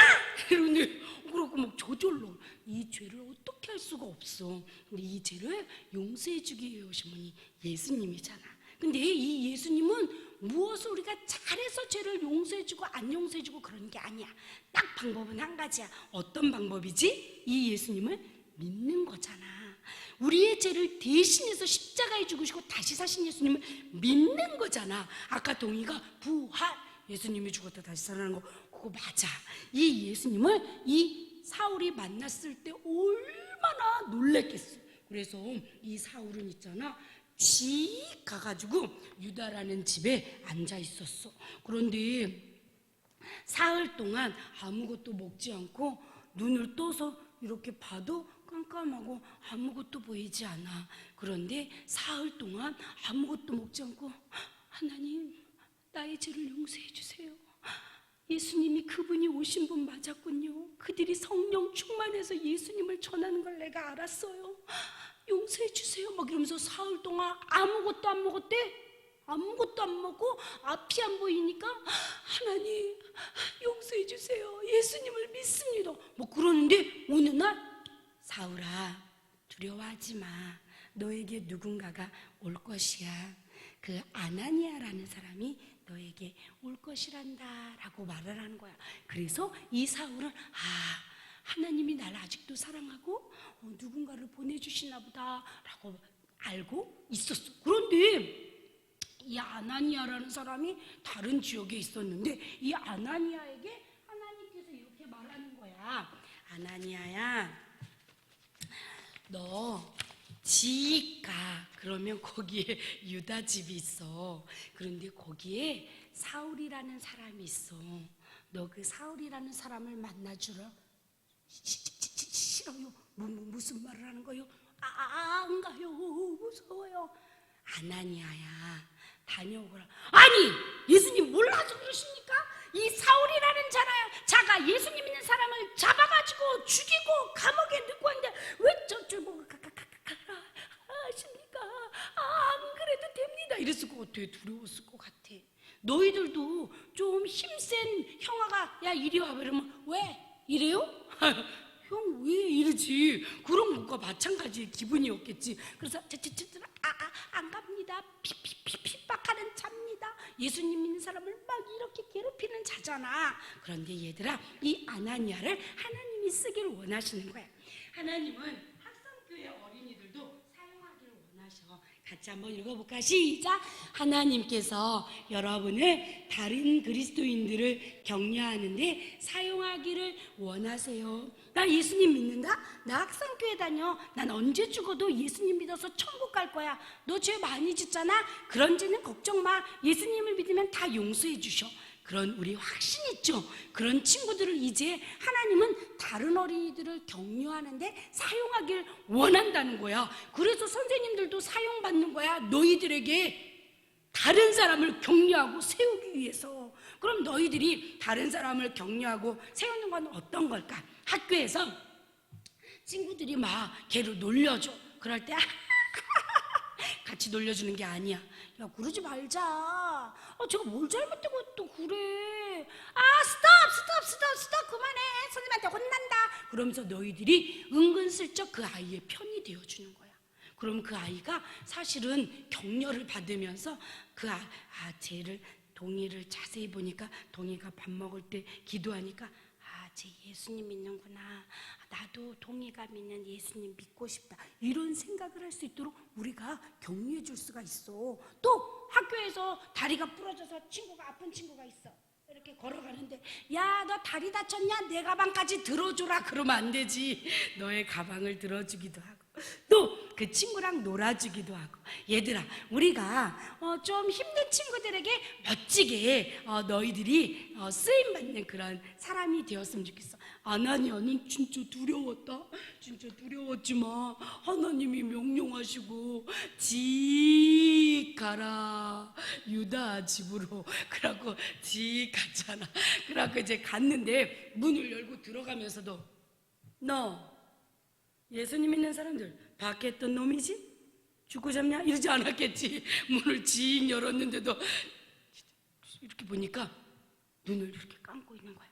이러는데 그러고 막 저절로 이 죄를 어떻게 할 수가 없어. 근데 이 죄를 용서해 주기 위해 오신 분이 예수님이잖아. 근데 이 예수님은 무엇을 우리가 잘해서 죄를 용서해 주고 안 용서해 주고 그러는 게 아니야. 딱 방법은 한 가지야. 어떤 방법이지? 이 예수님을 믿는 거잖아. 우리의 죄를 대신해서 십자가에 죽으시고 다시 사신 예수님을 믿는 거잖아. 아까 동희가 부활, 예수님이 죽었다 다시 살아나는 거 그거 맞아. 이 예수님을 이 사울이 만났을 때 얼마나 놀랬겠어. 그래서 이 사울은 있잖아 씩 가가지고 유다라는 집에 앉아 있었어. 그런데 사흘 동안 아무것도 먹지 않고 눈을 떠서 이렇게 봐도 깜깜하고 아무것도 보이지 않아. 그런데 사흘 동안 아무것도 먹지 않고 하나님 나의 죄를 용서해 주세요. 예수님이 그분이 오신 분 맞았군요. 그들이 성령 충만해서 예수님을 전하는 걸 내가 알았어요. 용서해 주세요. 막 이러면서 사흘 동안 아무것도 안 먹었대. 아무것도 안 먹고 앞이 안 보이니까 하나님 용서해 주세요. 예수님을 믿습니다. 뭐 그러는데 어느 날 사울아 두려워하지 마. 너에게 누군가가 올 것이야. 그 아나니아라는 사람이 너에게 올 것이란다 라고 말을 하는 거야. 그래서 이 사울은 하나님이 나를 아직도 사랑하고 누군가를 보내주시나 보다 라고 알고 있었어. 그런데 이 아나니아라는 사람이 다른 지역에 있었는데 이 아나니아에게 하나님께서 이렇게 말하는 거야. 아나니아야 너 집 가. 그러면 거기에 유다 집이 있어. 그런데 거기에 사울이라는 사람이 있어. 너 그 사울이라는 사람을 만나주라. 싫어요. 무슨 말을 하는 거요? 안 가요. 무서워요. 아나니아야 다녀오거라. 아니 예수님 몰라서 그러십니까? 이 사울이라는 자가 예수님 있는 사람을 잡아가지고 죽이고 감옥에 넣고 왔는데 왜 저쪽 보고 가라 하십니까? 안 그래도 됩니다. 이랬을 것 같아. 두려웠을 것 같아. 너희들도 좀 힘센 형아가 야 이리 와 그러면 왜 이래요? 형 왜 이러지? 그런 것과 마찬가지의 기분이었겠지. 그래서 안 갑니다. 핍박하는 자입니다. 예수님 믿는 사람을 막 이렇게 괴롭히는 자잖아. 그런데 얘들아, 이 아나니아를 하나님이 쓰기를 원하시는 거야. 하나님은 학성교회 어린이들도 사용하기를 원하셔. 같이 한번 읽어볼까? 시작! 하나님께서 여러분을 다른 그리스도인들을 격려하는데 사용하기를 원하세요. 나 예수님 믿는다? 나 학생교회 다녀. 난 언제 죽어도 예수님 믿어서 천국 갈 거야. 너 죄 많이 짓잖아? 그런 죄는 걱정 마. 예수님을 믿으면 다 용서해 주셔. 그런 우리 확신 있죠? 그런 친구들을 이제 하나님은 다른 어린이들을 격려하는데 사용하길 원한다는 거야. 그래서 선생님들도 사용받는 거야. 너희들에게 다른 사람을 격려하고 세우기 위해서. 그럼 너희들이 다른 사람을 격려하고 세우는 건 어떤 걸까? 학교에서 친구들이 막 걔를 놀려줘. 그럴 때 같이 놀려주는 게 아니야. 야, 그러지 말자. 제가 뭘 잘못하고 또 그래. 스톱 그만해. 선생님한테 혼난다. 그러면서 너희들이 은근슬쩍 그 아이의 편이 되어주는 거야. 그럼 그 아이가 사실은 격려를 받으면서 쟤를 동이를 자세히 보니까 동이가 밥 먹을 때 기도하니까 쟤 예수님 믿는구나. 나도 동이가 믿는 예수님 믿고 싶다. 이런 생각을 할 수 있도록 우리가 격려해 줄 수가 있어. 또 학교에서 다리가 부러져서 아픈 친구가 있어. 이렇게 걸어가는데 야, 너 다리 다쳤냐? 내 가방까지 들어줘라. 그러면 안 되지. 너의 가방을 들어주기도 하고 또 그 친구랑 놀아주기도 하고. 얘들아, 우리가 좀 힘든 친구들에게 멋지게 너희들이 쓰임받는 그런 사람이 되었으면 좋겠어. 아나니아는 진짜 두려웠다. 진짜 두려웠지만 하나님이 명령하시고 지 가라 유다 집으로. 그러고 지 갔잖아. 그러고 이제 갔는데 문을 열고 들어가면서도 너 예수님 믿는 사람들 밖에 있던 놈이지? 죽고 잡냐? 이러지 않았겠지. 문을 징 열었는데도 이렇게 보니까 눈을 이렇게 감고 있는 거야.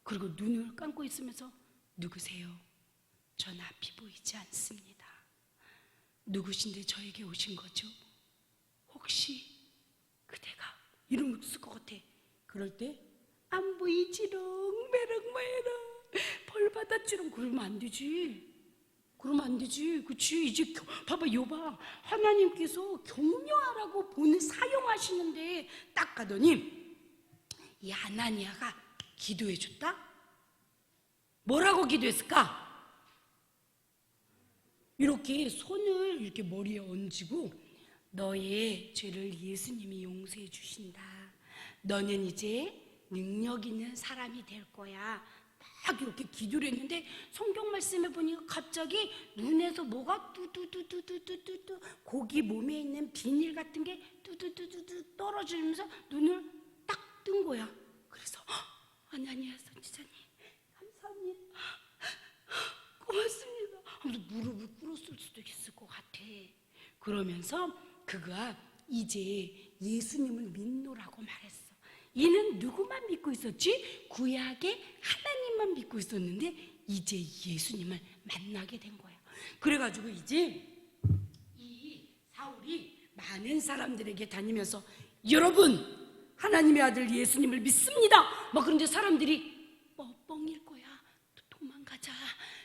그리고 눈을 감고 있으면서 누구세요? 전 앞이 보이지 않습니다. 누구신데 저에게 오신 거죠? 혹시 그대가 이런 거 쓸 것 같아. 그럴 때 안 보이지롱 메롱 벌 받았지롱. 그러면 안 되지. 그치? 이제 봐봐, 여봐. 하나님께서 격려하라고 사용하시는데 딱 가더니 이 아나니아가 기도해 줬다? 뭐라고 기도했을까? 이렇게 손을 이렇게 머리에 얹고 너의 죄를 예수님이 용서해 주신다. 너는 이제 능력 있는 사람이 될 거야. 딱 이렇게 기도를 했는데 성경 말씀에 보니까 갑자기 눈에서 뭐가 뚜뚜뚜뚜뚜뚜뚜 고기 몸에 있는 비닐 같은 게 뚜뚜뚜뚜뚜 떨어지면서 눈을 딱 뜬 거야. 그래서 아나니아 선지자님 감사합니다. 고맙습니다. 하면서 무릎을 꿇었을 수도 있을 것 같아. 그러면서 그가 이제 예수님을 믿노라고 말했어. 이는 누구만 믿고 있었지? 구약의 하나님만 믿고 있었는데 이제 예수님을 만나게 된 거야. 그래가지고 이제 이 사울이 많은 사람들에게 다니면서 여러분 하나님의 아들 예수님을 믿습니다. 막 그런데 사람들이 뻥일 거야. 도망가자.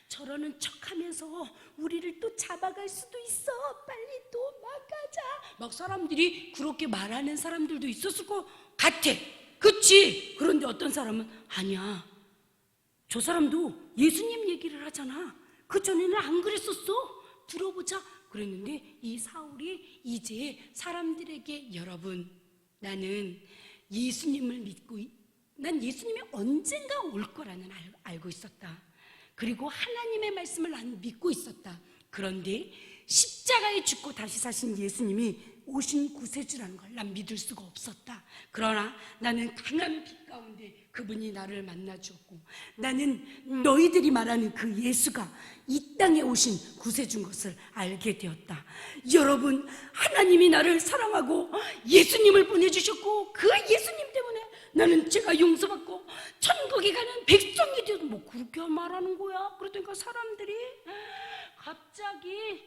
저러는 척하면서 우리를 또 잡아갈 수도 있어. 빨리 도망가자. 막 사람들이 그렇게 말하는 사람들도 있었을 것 같아. 그치? 그런데 어떤 사람은 아니야. 저 사람도 예수님 얘기를 하잖아. 그전에는 안 그랬었어. 들어보자. 그랬는데 이 사울이 이제 사람들에게 여러분 나는 예수님을 믿고 난 예수님이 언젠가 올 거라는 알고 있었다. 그리고 하나님의 말씀을 난 믿고 있었다. 그런데 십자가에 죽고 다시 사신 예수님이 오신 구세주라는 걸 난 믿을 수가 없었다. 그러나 나는 강한 빛 가운데 그분이 나를 만나 주었고 나는 너희들이 말하는 그 예수가 이 땅에 오신 구세주인 것을 알게 되었다. 여러분, 하나님이 나를 사랑하고 예수님을 보내주셨고 그 예수님 때문에 나는 죄가 용서받고 천국에 가는 백성이 되어도 뭐 그렇게 말하는 거야. 그러니까 사람들이 갑자기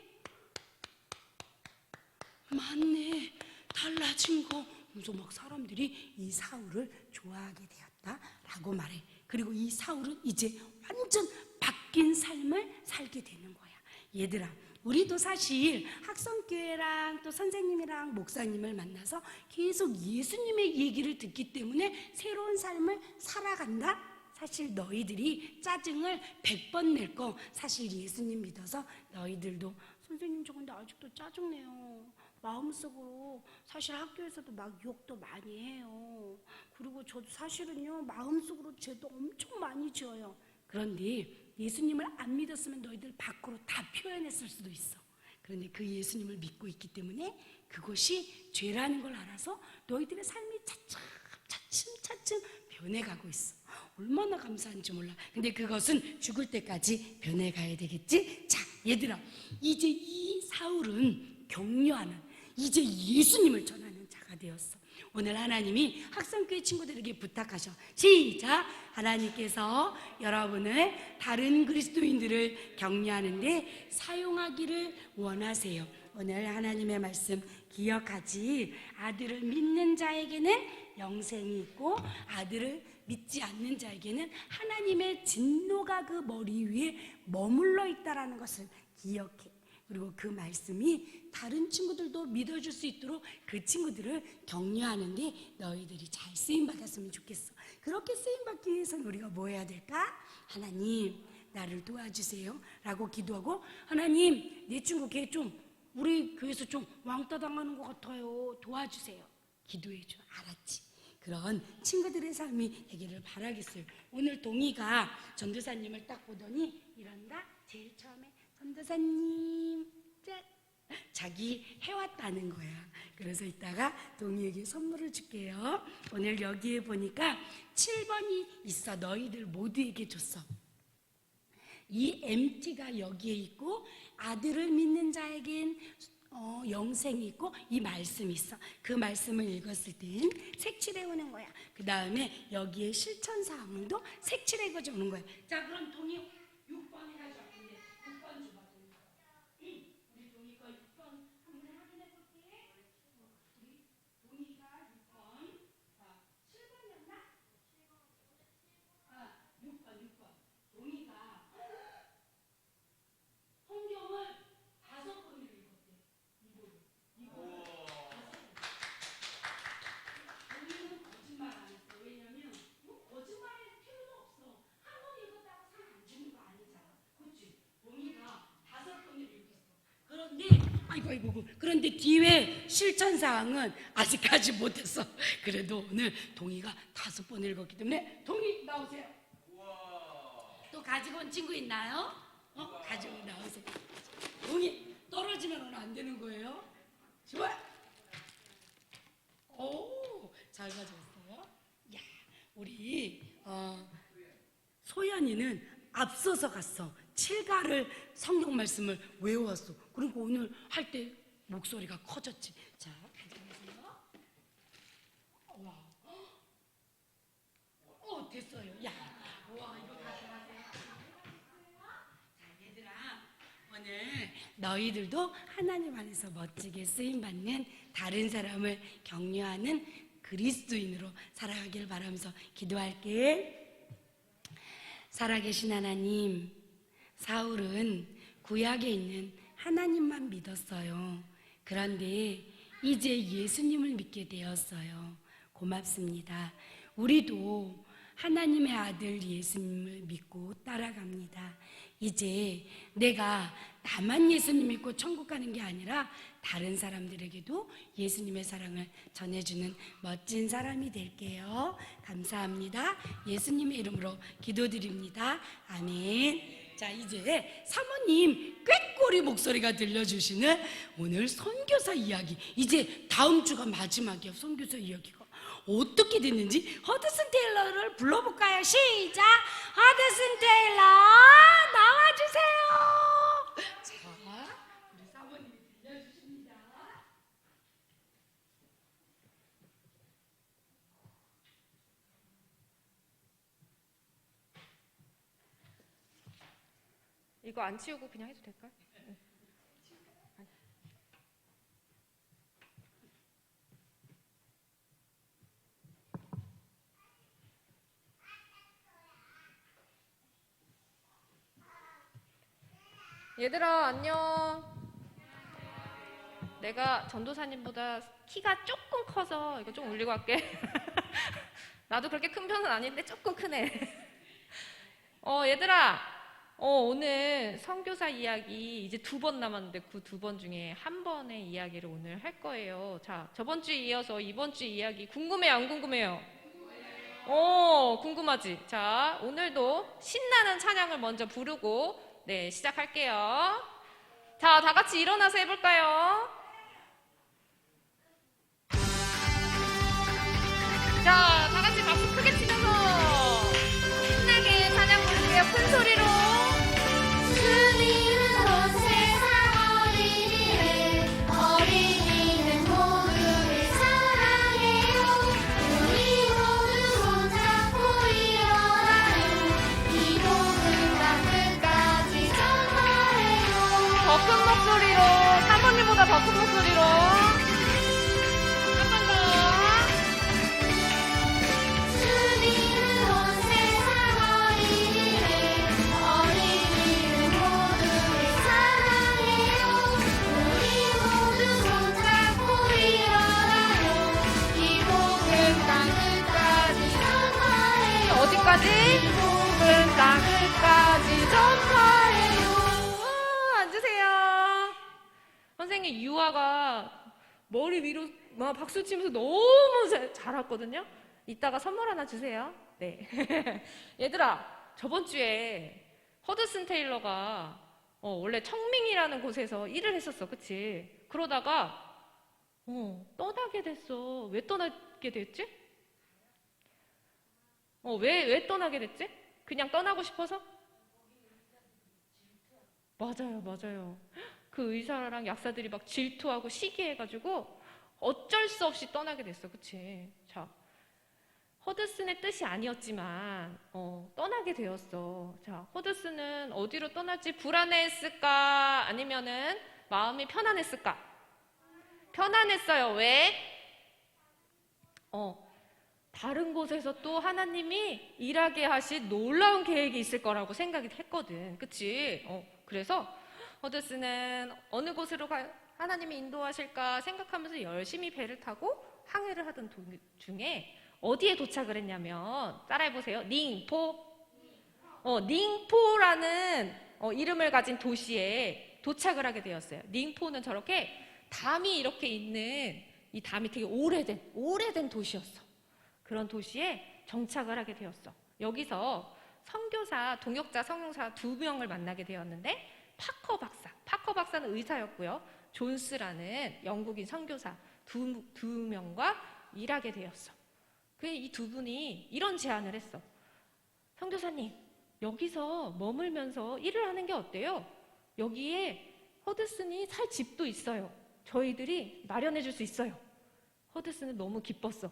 맞네, 달라진 거 그래서 막 사람들이 이 사울을 좋아하게 되었다라고 말해. 그리고 이 사울은 이제 완전 바뀐 삶을 살게 되는 거야. 얘들아, 우리도 사실 학성교회랑 또 선생님이랑 목사님을 만나서 계속 예수님의 얘기를 듣기 때문에 새로운 삶을 살아간다? 사실 너희들이 짜증을 100번 낼 거 사실 예수님 믿어서 너희들도 선생님 저 근데 아직도 짜증내요. 마음속으로 사실 학교에서도 막 욕도 많이 해요. 그리고 저도 사실은요 마음속으로 죄도 엄청 많이 지어요. 그런데 예수님을 안 믿었으면 너희들 밖으로 다 표현했을 수도 있어. 그런데 그 예수님을 믿고 있기 때문에 그것이 죄라는 걸 알아서 너희들의 삶이 차츰 변해가고 있어. 얼마나 감사한지 몰라. 근데 그것은 죽을 때까지 변해가야 되겠지? 자, 얘들아, 이제 이 사울은 격려하는, 이제 예수님을 전하는 자가 되었어. 오늘 하나님이 학성교회 친구들에게 부탁하셔. 시작! 하나님께서 여러분을 다른 그리스도인들을 격려하는데 사용하기를 원하세요. 오늘 하나님의 말씀 기억하지. 아들을 믿는 자에게는 영생이 있고 아들을 믿지 않는 자에게는 하나님의 진노가 그 머리 위에 머물러 있다라는 것을 기억해. 그리고 그 말씀이 다른 친구들도 믿어줄 수 있도록 그 친구들을 격려하는데 너희들이 잘 쓰임받았으면 좋겠어. 그렇게 쓰임받기 위해서는 우리가 뭐 해야 될까? 하나님 나를 도와주세요 라고 기도하고, 하나님 내 친구 걔 좀 우리 교회에서 좀 왕따 당하는 것 같아요, 도와주세요. 기도해줘. 알았지? 그런 친구들의 삶이 되기를 바라겠어요. 오늘 동희가 전도사님을 딱 보더니 이런다. 제일 처음에 전도사님 자기 해왔다는 거야. 그래서 이따가 동희에게 선물을 줄게요. 오늘 여기에 보니까 7번이 있어. 너희들 모두에게 줬어. 이 MT가 여기에 있고 아들을 믿는 자에겐 영생이 있고 이 말씀이 있어. 그 말씀을 읽었을 땐 색칠해 오는 거야. 그 다음에 여기에 실천사항도 색칠해 오는 거야. 자, 그럼 동희 6번 해가지고 근데 6번 줘봐. 우리 동희 거 6번 한번 확인해 볼게. 우리 동희가 6번 7번이었나? 6번 동희가 성경을 5번을 읽었대. 동희는 거짓말 안 했어. 왜냐면 거짓말할 필요도 없어. 한 번 읽었다고 상 안 주는 거 아니잖아. 그렇지? 동희가 5번을 읽었어. 그런데 뒤에 실천사항은 아직까지 못했어. 그래도 오늘 동희가 5번 읽었기 때문에 동희 나오세요. 또 가지고 온 친구 있나요? 가지고 나오세요. 동희 떨어지면 오늘 안 되는 거예요. 좋아. 오, 잘 가져왔어요. 야, 우리 소연이는 앞서서 갔어. 7가를 성경 말씀을 외워왔어. 그러니까 오늘 할 때 목소리가 커졌지. 자, 가져오세요. 와, 됐어요. 야, 와, 이거 가져가세요. 자, 얘들아, 오늘 너희들도 하나님 안에서 멋지게 쓰임받는 다른 사람을 격려하는 그리스도인으로 살아가길 바라면서 기도할게. 살아계신 하나님, 사울은 구약에 있는 하나님만 믿었어요. 그런데 이제 예수님을 믿게 되었어요. 고맙습니다. 우리도 하나님의 아들 예수님을 믿고 따라갑니다. 이제 내가 나만 예수님 믿고 천국 가는 게 아니라 다른 사람들에게도 예수님의 사랑을 전해주는 멋진 사람이 될게요. 감사합니다. 예수님의 이름으로 기도드립니다. 아멘. 자, 이제 사모님 꾀꼬리 목소리가 들려주시는 오늘 선교사 이야기. 이제 다음 주가 마지막이야. 선교사 이야기가 어떻게 됐는지 허드슨 테일러를 불러볼까요? 시작! 허드슨 테일러 나와주세요. 자, 우리 사모님이 들려주십니다. 이거 안 치우고 그냥 해도 될까요? 얘들아, 안녕. 내가 전도사님보다 키가 조금 커서 이거 좀 올리고 할게. 나도 그렇게 큰 편은 아닌데 조금 크네. 얘들아, 오늘 선교사 이야기 이제 2번 남았는데 그 2번 중에 한 번의 이야기를 오늘 할 거예요. 자, 저번 주에 이어서 이번 주 이야기 궁금해요, 안 궁금해요? 궁금하지? 자, 오늘도 신나는 찬양을 먼저 부르고 네, 시작할게요. 자, 다 같이 일어나서 해볼까요? 자, 다 같이 박수 크게 치면서 신나게 찬양 부를게요. 큰 소리로. 주님은 온 세상 어린이는 모두를 사랑해요. 우리 모두 손잡고 일어나요. 이 복음 땅끝까지 전하래요. 더 큰 목소리로. 사모님보다 더 큰 목소리로. 한 번 더. 주님은 온 세상 어린이는 모두를 사랑해요. 우리 모두 손잡고 일어나요. 이 복음 땅끝까지 전하래요. 어디까지? 이 복음 땅끝까지 전파해요. 앉으세요. 선생님 유아가 머리 위로 막 박수 치면서 너무 잘했거든요. 이따가 선물 하나 주세요. 네. 얘들아, 저번 주에 허드슨 테일러가 원래 청밍이라는 곳에서 일을 했었어, 그치? 그러다가 떠나게 됐어. 왜 떠나게 됐지? 왜 떠나게 됐지? 그냥 떠나고 싶어서? 맞아요. 그 의사랑 약사들이 막 질투하고 시기해가지고 어쩔 수 없이 떠나게 됐어, 그치? 자, 허드슨의 뜻이 아니었지만 떠나게 되었어. 자, 허드슨은 어디로 떠날지 불안해했을까? 아니면은 마음이 편안했을까? 편안했어요. 왜? 다른 곳에서 또 하나님이 일하게 하신 놀라운 계획이 있을 거라고 생각이 했거든. 그치? 그래서 허드슨은 어느 곳으로 하나님이 인도하실까 생각하면서 열심히 배를 타고 항해를 하던 중에 어디에 도착을 했냐면, 따라해보세요. 닝포라는 이름을 가진 도시에 도착을 하게 되었어요. 닝포는 저렇게 담이 이렇게 있는, 이 담이 되게 오래된 도시였어. 그런 도시에 정착을 하게 되었어. 여기서 선교사, 동역자, 성령사 2명을 만나게 되었는데, 파커 박사는 의사였고요. 존스라는 영국인 선교사 두 명과 일하게 되었어. 이 2분이 이런 제안을 했어. 선교사님, 여기서 머물면서 일을 하는 게 어때요? 여기에 허드슨이 살 집도 있어요. 저희들이 마련해 줄 수 있어요. 허드슨은 너무 기뻤어.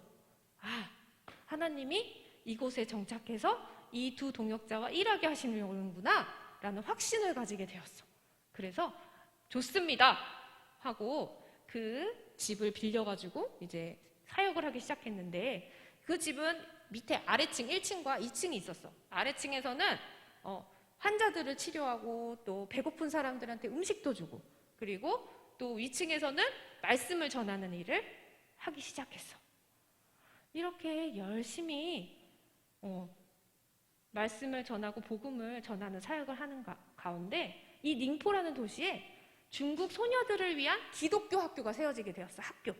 하나님이 이곳에 정착해서 이 2 동역자와 일하게 하시는구나 라는 확신을 가지게 되었어. 그래서 좋습니다 하고 그 집을 빌려가지고 이제 사역을 하기 시작했는데, 그 집은 밑에 아래층 1층과 2층이 있었어. 아래층에서는 환자들을 치료하고 또 배고픈 사람들한테 음식도 주고, 그리고 또 위층에서는 말씀을 전하는 일을 하기 시작했어. 이렇게 열심히 말씀을 전하고 복음을 전하는 사역을 하는 가운데, 이 닝포라는 도시에 중국 소녀들을 위한 기독교 학교가 세워지게 되었어. 학교.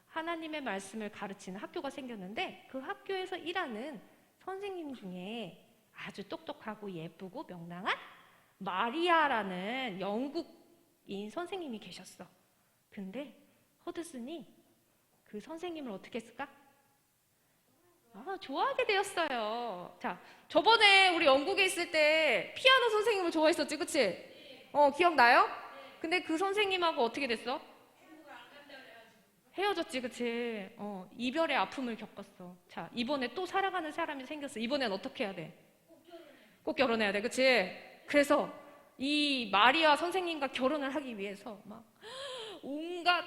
하나님의 말씀을 가르치는 학교가 생겼는데, 그 학교에서 일하는 선생님 중에 아주 똑똑하고 예쁘고 명랑한 마리아라는 영국인 선생님이 계셨어. 근데 허드슨이 그 선생님을 어떻게 했을까? 좋아하게 되었어요. 자, 저번에 우리 영국에 있을 때 피아노 선생님을 좋아했었지, 그치? 기억나요? 근데 그 선생님하고 어떻게 됐어? 헤어졌지, 그치? 이별의 아픔을 겪었어. 자, 이번에 또 살아가는 사람이 생겼어. 이번엔 어떻게 해야 돼? 꼭 결혼해야 돼, 그치? 그래서 이 마리아 선생님과 결혼을 하기 위해서 막 온갖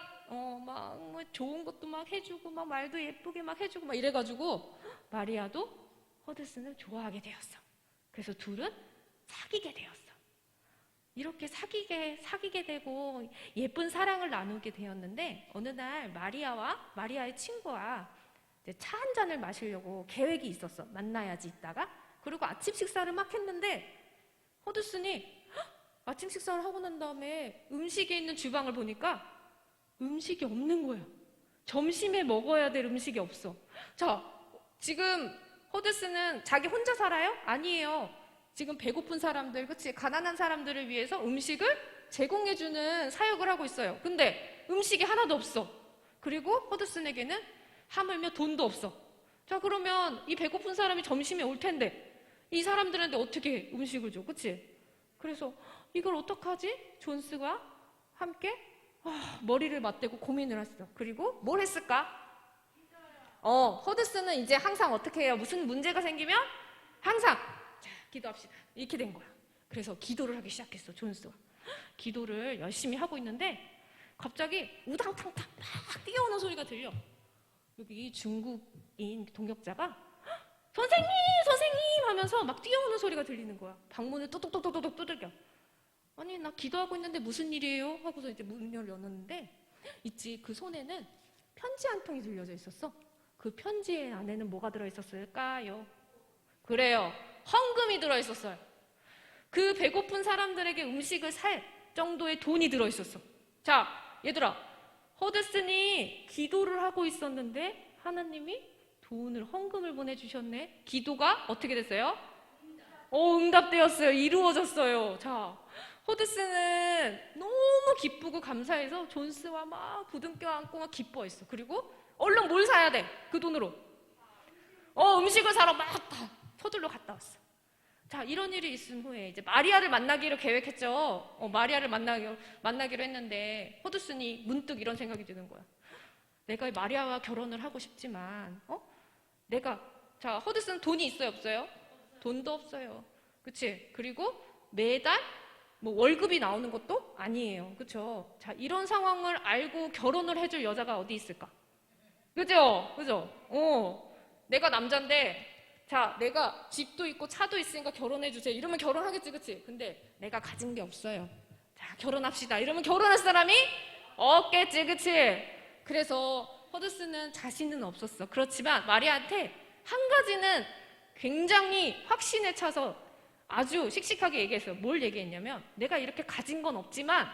막 뭐 좋은 것도 막 해주고 막 말도 예쁘게 막 해주고 막 이래가지고 마리아도 허드슨을 좋아하게 되었어. 그래서 둘은 사귀게 되었어. 이렇게 사귀게 되고 예쁜 사랑을 나누게 되었는데 어느 날 마리아의 친구와 이제 차 한 잔을 마시려고 계획이 있었어. 만나야지 이따가. 그리고 아침 식사를 막 했는데 허드슨이 아침 식사를 하고 난 다음에 음식이 있는 주방을 보니까 음식이 없는 거예요. 점심에 먹어야 될 음식이 없어. 자, 지금 허드슨은 자기 혼자 살아요? 아니에요. 지금 배고픈 사람들, 그치? 가난한 사람들을 위해서 음식을 제공해주는 사역을 하고 있어요. 근데 음식이 하나도 없어. 그리고 허드슨에게는 하물며 돈도 없어. 자, 그러면 이 배고픈 사람이 점심에 올 텐데 이 사람들한테 어떻게 음식을 줘? 그치? 그래서 이걸 어떡하지? 존스가 함께 머리를 맞대고 고민을 했어. 그리고 뭘 했을까? 허드슨은 이제 항상 어떻게 해요? 무슨 문제가 생기면 항상 자, 기도합시다. 이렇게 된 거야. 그래서 기도를 하기 시작했어, 존스가. 기도를 열심히 하고 있는데 갑자기 우당탕탕 막 뛰어오는 소리가 들려. 여기 중국인 동역자가 선생님 하면서 막 뛰어오는 소리가 들리는 거야. 방문을 또둑또둑또둑 두들겨. 아니, 나 기도하고 있는데 무슨 일이에요? 하고서 이제 문을 열었는데 있지, 그 손에는 편지 한 통이 들려져 있었어. 그 편지 안에는 뭐가 들어있었을까요? 그래요, 헌금이 들어있었어요. 그 배고픈 사람들에게 음식을 살 정도의 돈이 들어있었어. 자, 얘들아, 허드슨이 기도를 하고 있었는데 하나님이 돈을, 헌금을 보내주셨네. 기도가 어떻게 됐어요? 응답되었어요. 이루어졌어요. 자, 허드슨은 너무 기쁘고 감사해서 존스와 막 부둥켜 안고 막 기뻐했어. 그리고 얼른 뭘 사야 돼? 그 돈으로 음식을 사러 막 서둘러 갔다 왔어. 자, 이런 일이 있은 후에 이제 마리아를 만나기로 계획했죠. 마리아를 만나기로 했는데 허드슨이 문득 이런 생각이 드는 거야. 내가 마리아와 결혼을 하고 싶지만 자, 허드슨 돈이 있어요, 없어요? 돈도 없어요. 그치? 그리고 매달 뭐 월급이 나오는 것도 아니에요. 그쵸? 자, 이런 상황을 알고 결혼을 해줄 여자가 어디 있을까? 그죠? 내가 남잔데, 자, 내가 집도 있고 차도 있으니까 결혼해주세요. 이러면 결혼하겠지, 그치? 근데 내가 가진 게 없어요. 자, 결혼합시다. 이러면 결혼할 사람이 없겠지, 그치? 그래서 허드슨은 자신은 없었어. 그렇지만 마리아한테 한 가지는 굉장히 확신에 차서 아주 씩씩하게 얘기했어요. 뭘 얘기했냐면, 내가 이렇게 가진 건 없지만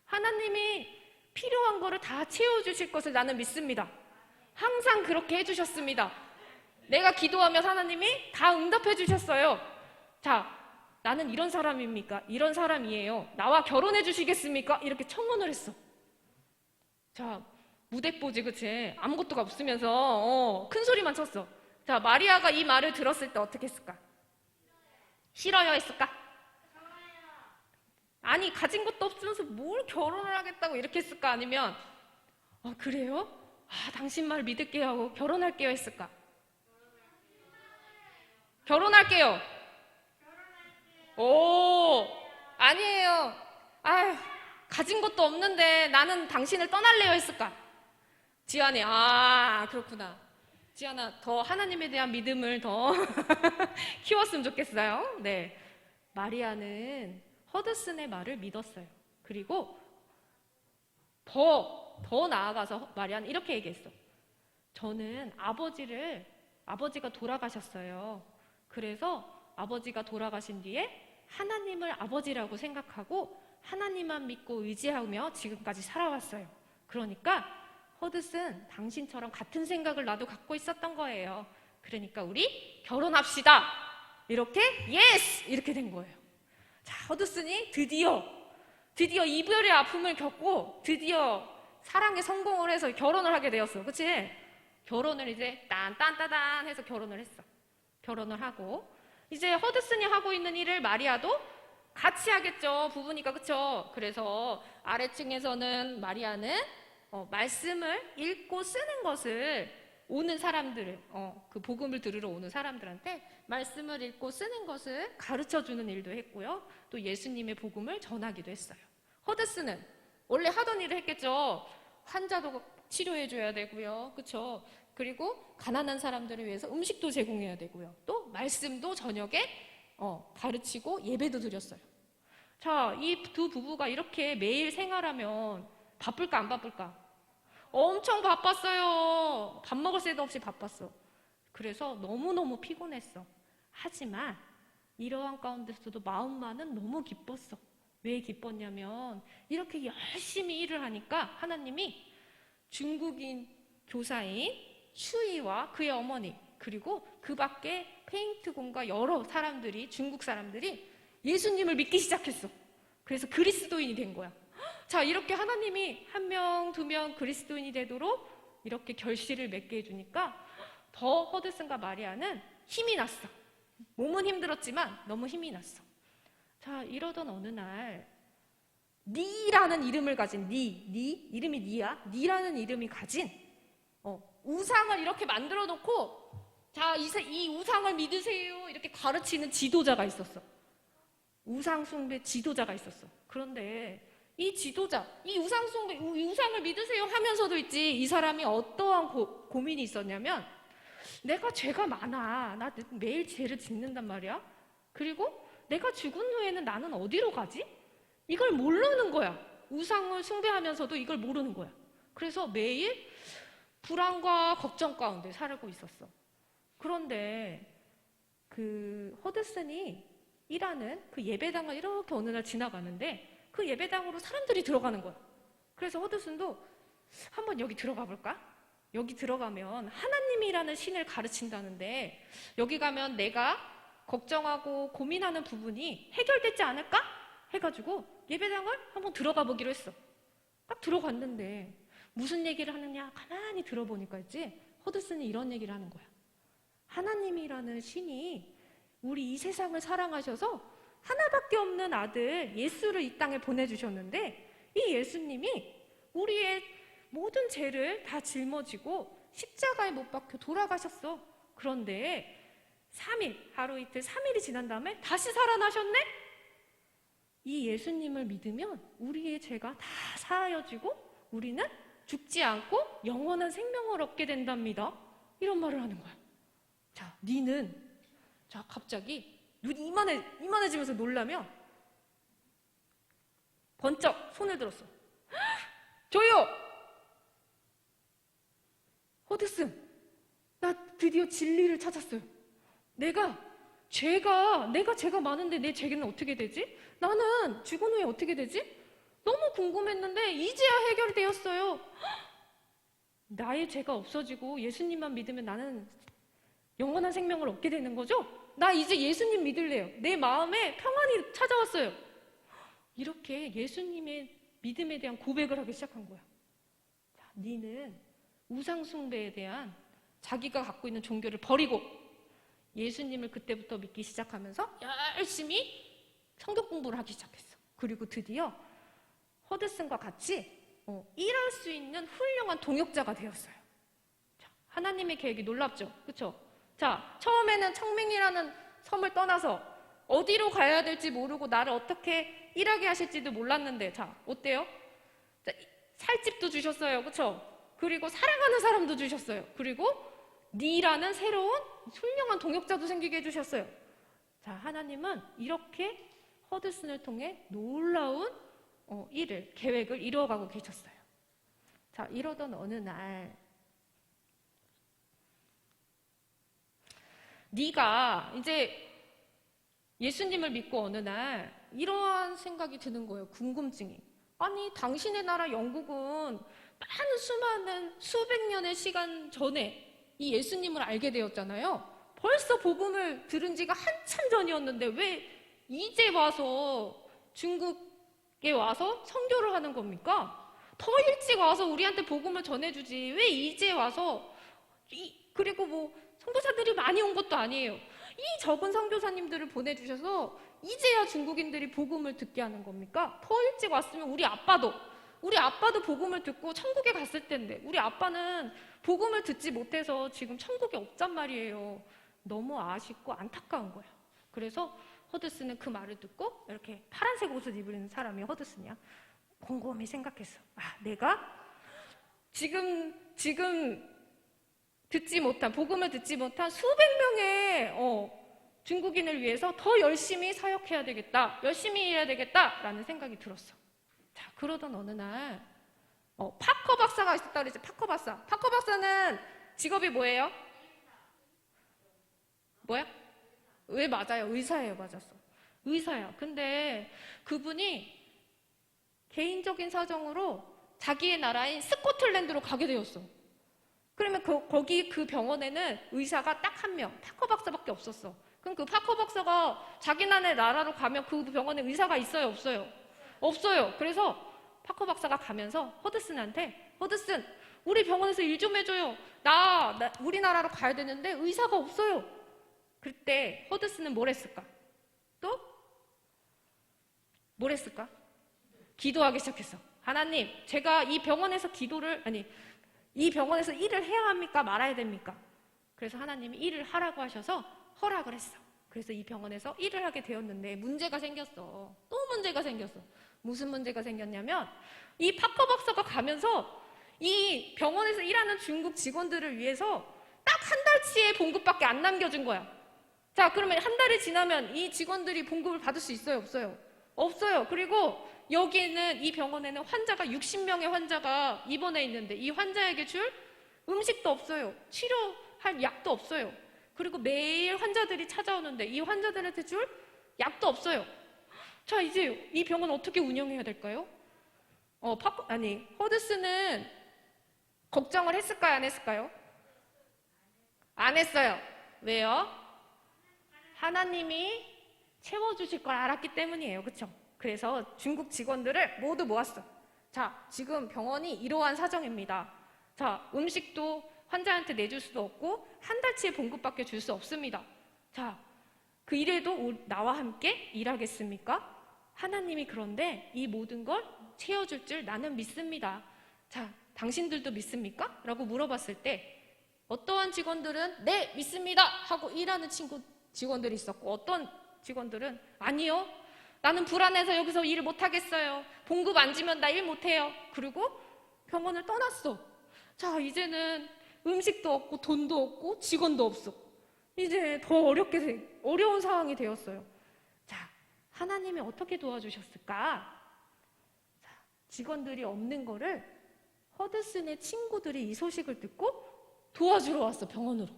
하나님이 필요한 거를 다 채워주실 것을 나는 믿습니다. 항상 그렇게 해주셨습니다. 내가 기도하면 하나님이 다 응답해 주셨어요. 자, 나는 이런 사람입니까? 이런 사람이에요. 나와 결혼해 주시겠습니까? 이렇게 청혼을 했어. 자, 무대뽀지, 그치? 아무것도 없으면서 큰 소리만 쳤어. 자, 마리아가 이 말을 들었을 때 어떻게 했을까? 싫어요 했을까? 아니, 가진 것도 없으면서 뭘 결혼을 하겠다고 이렇게 했을까? 아니면 그래요? 당신 말 믿을게요 하고 결혼할게요 했을까? 결혼할게요. 아니에요. 가진 것도 없는데 나는 당신을 떠날래요 했을까? 지안이, 그렇구나. 지안아, 더 하나님에 대한 믿음을 더 키웠으면 좋겠어요. 네, 마리아는 허드슨의 말을 믿었어요. 그리고 더 나아가서 마리아는 이렇게 얘기했어. 저는 아버지가 돌아가셨어요. 그래서 아버지가 돌아가신 뒤에 하나님을 아버지라고 생각하고 하나님만 믿고 의지하며 지금까지 살아왔어요. 그러니까 허드슨, 당신처럼 같은 생각을 나도 갖고 있었던 거예요. 그러니까 우리 결혼합시다. 이렇게 예스! 이렇게 된 거예요. 자, 허드슨이 드디어 이별의 아픔을 겪고 드디어 사랑에 성공을 해서 결혼을 하게 되었어. 그치? 결혼을 이제 딴딴따단 해서 결혼을 했어. 결혼을 하고 이제 허드슨이 하고 있는 일을 마리아도 같이 하겠죠. 부부니까, 그쵸? 그래서 아래층에서는 마리아는 말씀을 읽고 쓰는 것을 오는 사람들을 그 복음을 들으러 오는 사람들한테 말씀을 읽고 쓰는 것을 가르쳐주는 일도 했고요. 또 예수님의 복음을 전하기도 했어요. 허드슨은 원래 하던 일을 했겠죠. 환자도 치료해줘야 되고요. 그쵸? 그리고 가난한 사람들을 위해서 음식도 제공해야 되고요. 또 말씀도 저녁에 가르치고 예배도 드렸어요. 자, 이 두 부부가 이렇게 매일 생활하면 바쁠까 안 바쁠까? 엄청 바빴어요. 밥 먹을 새도 없이 바빴어. 그래서 너무너무 피곤했어. 하지만 이러한 가운데서도 마음만은 너무 기뻤어. 왜 기뻤냐면 이렇게 열심히 일을 하니까 하나님이 중국인 교사인 슈이와 그의 어머니, 그리고 그 밖에 페인트공과 여러 사람들이, 중국 사람들이 예수님을 믿기 시작했어. 그래서 그리스도인이 된 거야. 자, 이렇게 하나님이 1명, 2명 그리스도인이 되도록 이렇게 결실을 맺게 해주니까 더 허드슨과 마리아는 힘이 났어. 몸은 힘들었지만 너무 힘이 났어. 자, 이러던 어느 날 니라는 이름을 가진 이름이 니야? 니라는 이름이 가진 우상을 이렇게 만들어 놓고, 자, 이 우상을 믿으세요 이렇게 가르치는 지도자가 있었어. 우상 숭배 지도자가 있었어. 그런데 이 지도자, 이 우상 숭배, 우상을 믿으세요 하면서도 있지, 이 사람이 어떠한 고민이 있었냐면, 내가 죄가 많아. 나 매일 죄를 짓는단 말이야. 그리고 내가 죽은 후에는 나는 어디로 가지? 이걸 모르는 거야. 우상을 숭배하면서도 이걸 모르는 거야. 그래서 매일 불안과 걱정 가운데 살고 있었어. 그런데 그 허드슨이 일하는 그 예배당을 이렇게 어느 날 지나가는데 그 예배당으로 사람들이 들어가는 거야. 그래서 허드슨도 한번 여기 들어가 볼까? 여기 들어가면 하나님이라는 신을 가르친다는데 여기 가면 내가 걱정하고 고민하는 부분이 해결되지 않을까? 해가지고 예배당을 한번 들어가 보기로 했어. 딱 들어갔는데 무슨 얘기를 하느냐 가만히 들어보니까 있지, 허드슨이 이런 얘기를 하는 거야. 하나님이라는 신이 우리 이 세상을 사랑하셔서 하나밖에 없는 아들 예수를 이 땅에 보내주셨는데 이 예수님이 우리의 모든 죄를 다 짊어지고 십자가에 못 박혀 돌아가셨어. 그런데 3일, 하루 이틀 3일이 지난 다음에 다시 살아나셨네? 이 예수님을 믿으면 우리의 죄가 다 사하여지고 우리는 죽지 않고 영원한 생명을 얻게 된답니다. 이런 말을 하는 거야. 자, 니는 자 갑자기 눈이 이만해지면서 놀라면 번쩍 손을 들었어. 저요! 허드슨, 나 드디어 진리를 찾았어요. 내가 죄가 많은데 내 죄는 어떻게 되지? 나는 죽은 후에 어떻게 되지? 너무 궁금했는데 이제야 해결되었어요. 나의 죄가 없어지고 예수님만 믿으면 나는 영원한 생명을 얻게 되는 거죠? 나 이제 예수님 믿을래요. 내 마음에 평안이 찾아왔어요. 이렇게 예수님의 믿음에 대한 고백을 하기 시작한 거야. 자, 니는 우상 숭배에 대한 자기가 갖고 있는 종교를 버리고 예수님을 그때부터 믿기 시작하면서 열심히 성경 공부를 하기 시작했어. 그리고 드디어 허드슨과 같이 일할 수 있는 훌륭한 동역자가 되었어요. 자, 하나님의 계획이 놀랍죠? 그렇죠? 자, 처음에는 청명이라는 섬을 떠나서 어디로 가야 될지 모르고 나를 어떻게 일하게 하실지도 몰랐는데, 자, 어때요? 자, 살 집도 주셨어요. 그렇죠? 그리고 사랑하는 사람도 주셨어요. 그리고 니라는 새로운 훌륭한 동역자도 생기게 해주셨어요. 자, 하나님은 이렇게 허드슨을 통해 놀라운 계획을 이루어가고 계셨어요. 자, 이러던 어느 날 네가 이제 예수님을 믿고 어느 날 이러한 생각이 드는 거예요. 궁금증이. 아니, 당신의 나라 영국은 많은 수많은 수백 년의 시간 전에 이 예수님을 알게 되었잖아요. 벌써 복음을 들은 지가 한참 전이었는데 왜 이제 와서 중국에 와서 선교를 하는 겁니까? 더 일찍 와서 우리한테 복음을 전해주지. 왜 이제 와서 그리고 뭐 선교사들이 많이 온 것도 아니에요. 이 적은 선교사님들을 보내주셔서 이제야 중국인들이 복음을 듣게 하는 겁니까? 더 일찍 왔으면 우리 아빠도 복음을 듣고 천국에 갔을 텐데 우리 아빠는 복음을 듣지 못해서 지금 천국에 없단 말이에요. 너무 아쉽고 안타까운 거야. 그래서 허드슨은 그 말을 듣고 이렇게 파란색 옷을 입은 사람이 허드슨이야. 곰곰이 생각했어. 아, 내가 지금 복음을 듣지 못한 수백 명의 중국인을 위해서 더 열심히 사역해야 되겠다, 열심히 일해야 되겠다라는 생각이 들었어. 자, 그러던 어느 날 파커 박사가 있었다 그랬지. 파커 박사. 파커 박사는 직업이 뭐예요? 뭐야? 왜 맞아요? 의사예요. 맞았어. 의사야. 근데 그분이 개인적인 사정으로 자기의 나라인 스코틀랜드로 가게 되었어. 그러면 거기 그 병원에는 의사가 딱 한 명, 파커 박사밖에 없었어. 그럼 그 파커 박사가 자기 나라로 가면 그 병원에 의사가 있어요? 없어요? 없어요. 그래서 파커 박사가 가면서 허드슨한테, 허드슨, 우리 병원에서 일 좀 해줘요. 나 우리나라로 가야 되는데 의사가 없어요. 그때 허드슨은 뭘 했을까? 또? 뭘 했을까? 기도하기 시작했어. 하나님, 제가 이 병원에서 이 병원에서 일을 해야 합니까? 말아야 됩니까? 그래서 하나님이 일을 하라고 하셔서 허락을 했어. 그래서 이 병원에서 일을 하게 되었는데 문제가 생겼어. 또 문제가 생겼어. 무슨 문제가 생겼냐면 이 파커 박사가 가면서 이 병원에서 일하는 중국 직원들을 위해서 딱 한 달치의 봉급밖에 안 남겨준 거야. 자, 그러면 한 달이 지나면 이 직원들이 봉급을 받을 수 있어요? 없어요? 없어요. 그리고 여기에는, 이 병원에는 환자가 60명의 환자가 입원해 있는데 이 환자에게 줄 음식도 없어요. 치료할 약도 없어요. 그리고 매일 환자들이 찾아오는데 이 환자들한테 줄 약도 없어요. 자, 이제 이 병원 어떻게 운영해야 될까요? 허드슨은 걱정을 했을까요? 안 했을까요? 안 했어요. 왜요? 하나님이 채워주실 걸 알았기 때문이에요. 그렇죠? 그래서 중국 직원들을 모두 모았어. 자, 지금 병원이 이러한 사정입니다. 자, 음식도 환자한테 내줄 수도 없고 한 달치의 봉급밖에 줄 수 없습니다. 자, 그 일에도 나와 함께 일하겠습니까? 하나님이 그런데 이 모든 걸 채워줄 줄 나는 믿습니다. 자, 당신들도 믿습니까? 라고 물어봤을 때 어떠한 직원들은 네, 믿습니다 하고 일하는 직원들이 있었고, 어떤 직원들은 아니요, 나는 불안해서 여기서 일을 못하겠어요. 봉급 안 주면 나 일 못해요. 그리고 병원을 떠났어. 자, 이제는 음식도 없고 돈도 없고 직원도 없어. 이제 더 어려운 상황이 되었어요. 자, 하나님이 어떻게 도와주셨을까? 자, 직원들이 없는 거를 허드슨의 친구들이 이 소식을 듣고 도와주러 왔어. 병원으로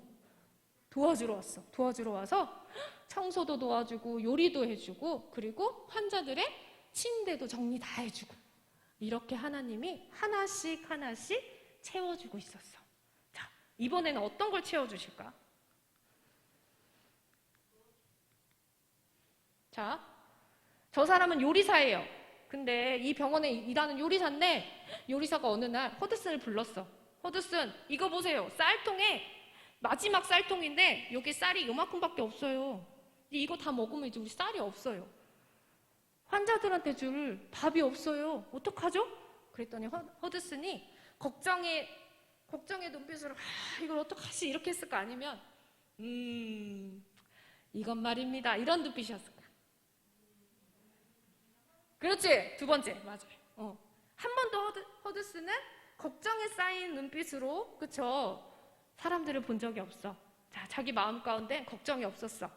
도와주러 와서 청소도 도와주고 요리도 해주고, 그리고 환자들의 침대도 정리 다 해주고, 이렇게 하나님이 하나씩 채워주고 있었어. 자, 이번에는 어떤 걸 채워주실까? 자, 저 사람은 요리사예요. 근데 이 병원에 일하는 요리사인데 요리사가 어느 날 허드슨을 불렀어. 허드슨, 이거 보세요. 쌀통에, 마지막 쌀통인데 여기 쌀이 요만큼밖에 없어요. 이거 다 먹으면 이제 우리 쌀이 없어요. 환자들한테 줄 밥이 없어요. 어떡하죠? 그랬더니 허드슨이 걱정의 눈빛으로 이걸 어떡하지? 이렇게 했을 거 아니면 이건 말입니다. 이런 눈빛이었을 거야. 그렇지? 두 번째, 맞아요. 한 번 더 허드슨은 걱정에 쌓인 눈빛으로, 그쵸? 사람들을 본 적이 없어. 자, 자기 마음 가운데 걱정이 없었어.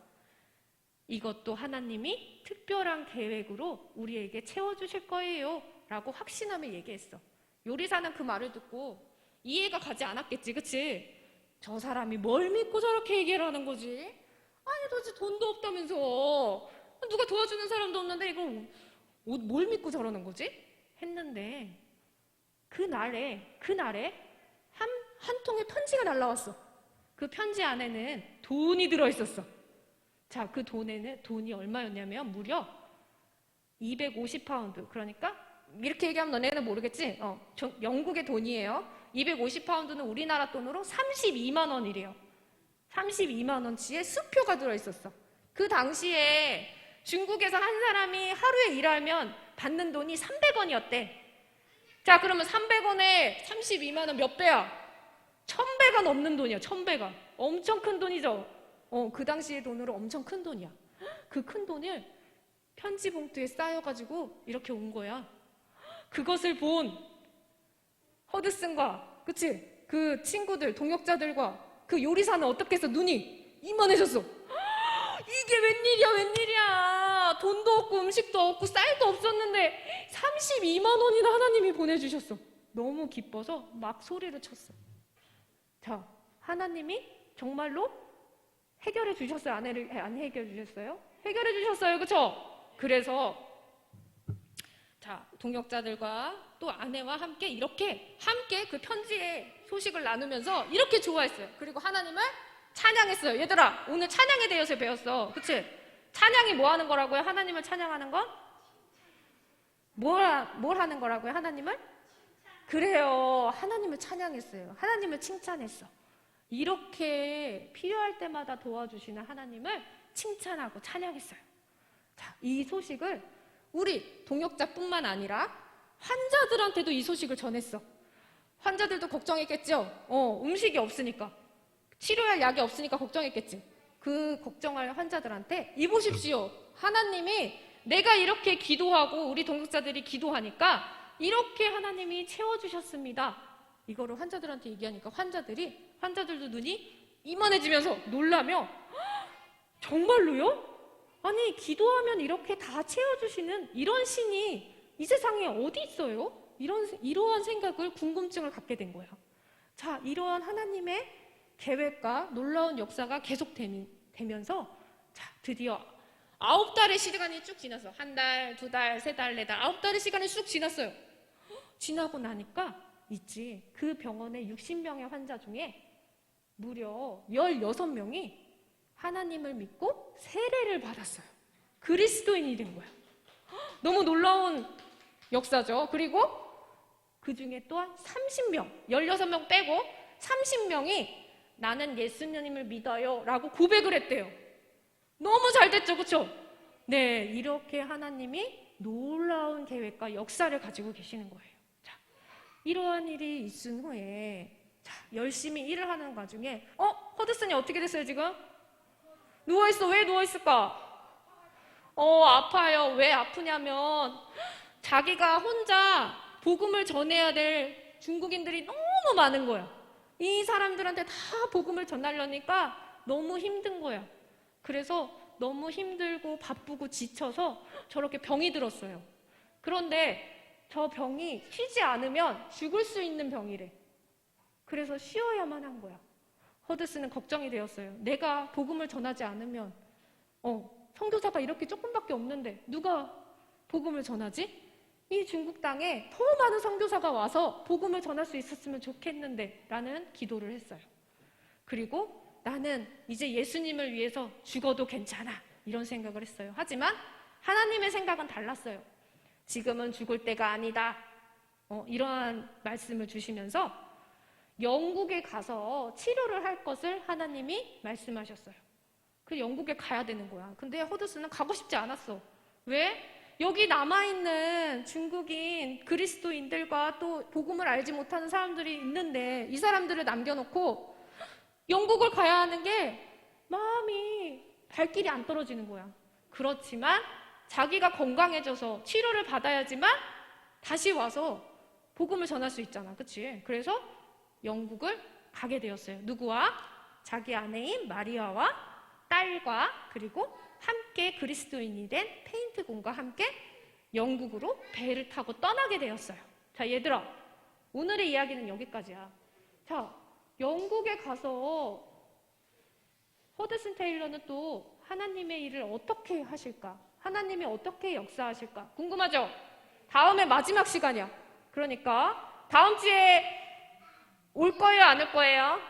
이것도 하나님이 특별한 계획으로 우리에게 채워주실 거예요 라고 확신하며 얘기했어. 요리사는 그 말을 듣고 이해가 가지 않았겠지, 그치? 저 사람이 뭘 믿고 저렇게 얘기를 하는 거지? 아니, 도대체 돈도 없다면서, 누가 도와주는 사람도 없는데 이걸 뭘 믿고 저러는 거지? 했는데 그날에 한 통의 편지가 날라왔어. 그 편지 안에는 돈이 들어있었어. 자, 그 돈이 얼마였냐면 무려 250파운드. 그러니까 이렇게 얘기하면 너네는 모르겠지? 영국의 돈이에요. 250파운드는 우리나라 돈으로 32만 원이래요. 32만 원치의 수표가 들어있었어. 그 당시에 중국에서 한 사람이 하루에 일하면 받는 돈이 300원이었대. 자, 그러면 300원에 32만 원 몇 배야? 1000배가 넘는 돈이야. 1000배가. 엄청 큰 돈이죠. 그 당시의 돈으로 엄청 큰 돈이야. 그 큰 돈을 편지 봉투에 쌓여가지고 이렇게 온 거야. 그것을 본 허드슨과, 그치? 그 친구들, 동역자들과 그 요리사는 어떻게 해서 눈이 이만해졌어. 이게 웬일이야, 웬일이야. 돈도 없고 음식도 없고 쌀도 없었는데 32만 원이나 하나님이 보내주셨어. 너무 기뻐서 막 소리를 쳤어. 자, 하나님이 정말로 해결해 주셨어요? 안 해결해 주셨어요? 해결해 주셨어요. 그쵸? 그래서 자, 동역자들과 또 아내와 함께 이렇게 함께 그 편지의 소식을 나누면서 이렇게 좋아했어요. 그리고 하나님을 찬양했어요. 얘들아, 오늘 찬양에 대해서 배웠어. 그치? 찬양이 뭐 하는 거라고요? 하나님을 찬양하는 건? 뭘 하는 거라고요? 하나님을? 그래요. 하나님을 찬양했어요. 하나님을 칭찬했어. 이렇게 필요할 때마다 도와주시는 하나님을 칭찬하고 찬양했어요. 자, 이 소식을 우리 동역자뿐만 아니라 환자들한테도 이 소식을 전했어. 환자들도 걱정했겠죠? 음식이 없으니까. 치료할 약이 없으니까 걱정했겠지. 그 걱정할 환자들한테 이 보십시오. 하나님이 내가 이렇게 기도하고 우리 동역자들이 기도하니까 이렇게 하나님이 채워주셨습니다. 이거를 환자들한테 얘기하니까 환자들도 눈이 이만해지면서 놀라며 정말로요? 아니 기도하면 이렇게 다 채워주시는 이런 신이 이 세상에 어디 있어요? 이러한 생각을 궁금증을 갖게 된 거예요. 자, 이러한 하나님의 계획과 놀라운 역사가 계속되면서 자, 드디어 9달의 시간이 쭉 지났어. 1달, 2달, 3달, 4달, 9달의 시간이 쭉 지났어요. 지나고 나니까 있지. 그 병원의 60명의 환자 중에 무려 16명이 하나님을 믿고 세례를 받았어요. 그리스도인이 된 거야. 너무 놀라운 역사죠. 그리고 그 중에 또한 30명, 16명 빼고 30명이 나는 예수님을 믿어요 라고 고백을 했대요. 너무 잘 됐죠, 그렇죠? 네, 이렇게 하나님이 놀라운 계획과 역사를 가지고 계시는 거예요. 자, 이러한 일이 있은 후에 자, 열심히 일을 하는 와중에 허드슨이 어떻게 됐어요 지금? 누워있어. 왜 누워있을까? 아파요. 왜 아프냐면 자기가 혼자 복음을 전해야 될 중국인들이 너무 많은 거야. 이 사람들한테 다 복음을 전하려니까 너무 힘든 거야. 그래서 너무 힘들고 바쁘고 지쳐서 저렇게 병이 들었어요. 그런데 저 병이 쉬지 않으면 죽을 수 있는 병이래. 그래서 쉬어야만 한 거야. 허드슨은 걱정이 되었어요. 내가 복음을 전하지 않으면 선교사가 이렇게 조금밖에 없는데 누가 복음을 전하지? 이 중국 땅에 더 많은 선교사가 와서 복음을 전할 수 있었으면 좋겠는데 라는 기도를 했어요. 그리고 나는 이제 예수님을 위해서 죽어도 괜찮아 이런 생각을 했어요. 하지만 하나님의 생각은 달랐어요. 지금은 죽을 때가 아니다. 이러한 말씀을 주시면서 영국에 가서 치료를 할 것을 하나님이 말씀하셨어요. 그 영국에 가야 되는 거야. 근데 허드슨은 가고 싶지 않았어. 왜? 여기 남아있는 중국인 그리스도인들과 또 복음을 알지 못하는 사람들이 있는데 이 사람들을 남겨놓고 영국을 가야 하는 게 마음이 발길이 안 떨어지는 거야. 그렇지만 자기가 건강해져서 치료를 받아야지만 다시 와서 복음을 전할 수 있잖아. 그치? 그래서 영국을 가게 되었어요. 누구와? 자기 아내인 마리아와 딸과 그리고 함께 그리스도인이 된 페인트공과 함께 영국으로 배를 타고 떠나게 되었어요. 자, 얘들아, 오늘의 이야기는 여기까지야. 자, 영국에 가서 허드슨 테일러는 또 하나님의 일을 어떻게 하실까? 하나님이 어떻게 역사하실까? 궁금하죠? 다음에 마지막 시간이야. 그러니까 다음 주에 올 거예요, 안 올 거예요?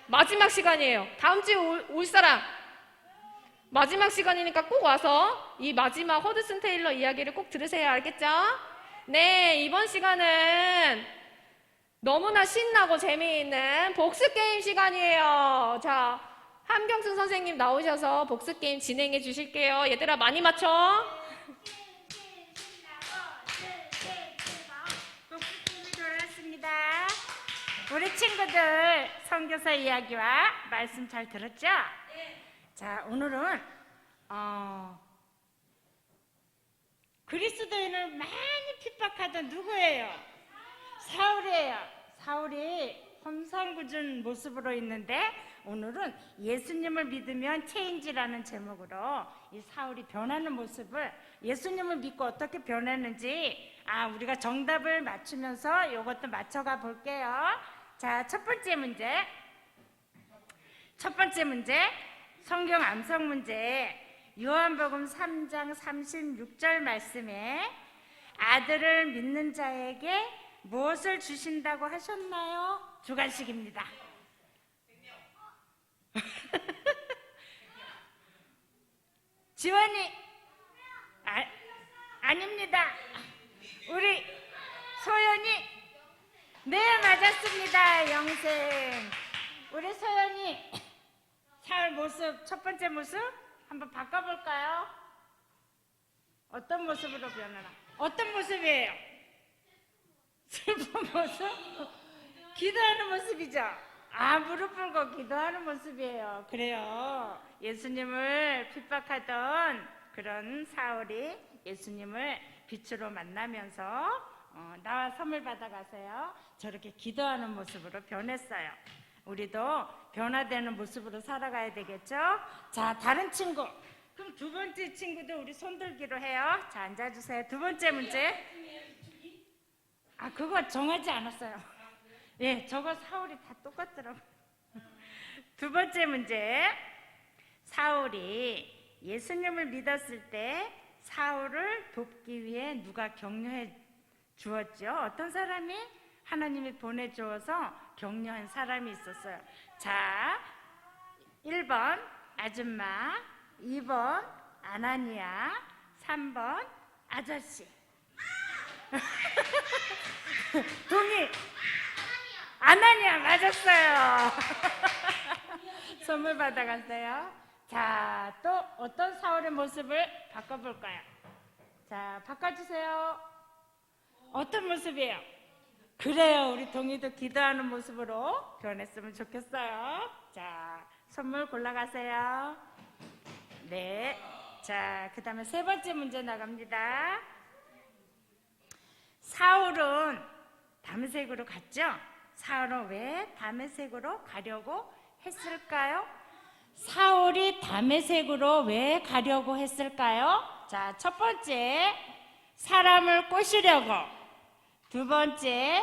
마지막 시간이에요. 다음 주에 올 사람. 마지막 시간이니까 꼭 와서 이 마지막 허드슨 테일러 이야기를 꼭 들으세요. 알겠죠? 네, 이번 시간은 너무나 신나고 재미있는 복습게임 시간이에요. 자, 함경순 선생님 나오셔서 복습게임 진행해 주실게요. 얘들아, 많이 맞춰. 복습게임이 돌아왔습니다. 우리 친구들 선교사 이야기와 말씀 잘 들었죠? 자, 오늘은 그리스도인을 많이 핍박하던 누구예요? 사울이에요. 사울이 험상궂은 모습으로 있는데 오늘은 예수님을 믿으면 체인지라는 제목으로 이 사울이 변하는 모습을 예수님을 믿고 어떻게 변했는지 우리가 정답을 맞추면서 이것도 맞춰가 볼게요. 자, 첫 번째 문제 성경 암송 문제 요한복음 3장 36절 말씀에 아들을 믿는 자에게 무엇을 주신다고 하셨나요? 주관식입니다. 지원이 아닙니다. 우리 소연이 네, 맞았습니다. 영생. 우리 소연이 사울 모습, 첫 번째 모습 한번 바꿔볼까요? 어떤 모습으로 변하나? 어떤 모습이에요? 슬픈 모습? 기도하는 모습이죠? 무릎 꿇고 기도하는 모습이에요. 그래요. 예수님을 핍박하던 그런 사울이 예수님을 빛으로 만나면서 나와 선물 받아가세요. 저렇게 기도하는 모습으로 변했어요. 우리도 변화되는 모습으로 살아가야 되겠죠? 자, 다른 친구. 그럼 두 번째 친구도 우리 손들기로 해요. 자, 앉아주세요. 두 번째 문제. 그거 정하지 않았어요. 예, 저거 사울이 다 똑같더라고요. 두 번째 문제. 사울이 예수님을 믿었을 때 사울을 돕기 위해 누가 격려해 주었죠? 어떤 사람이 하나님이 보내주어서 격려한 사람이 있었어요. 자, 1번 아줌마, 2번 아나니아, 3번 아저씨. 동의. 아나니아 맞았어요. 선물 받아갔어요. 자, 또 어떤 사울의 모습을 바꿔볼까요? 자, 바꿔주세요. 어떤 모습이에요? 그래요. 우리 동희도 기도하는 모습으로 변했으면 좋겠어요. 자, 선물 골라가세요. 네. 자, 그 다음에 세 번째 문제 나갑니다. 사울은 다메섹으로 갔죠? 사울은 왜 다메섹으로 가려고 했을까요? 사울이 다메섹으로 왜 가려고 했을까요? 자, 첫 번째, 사람을 꼬시려고. 두 번째,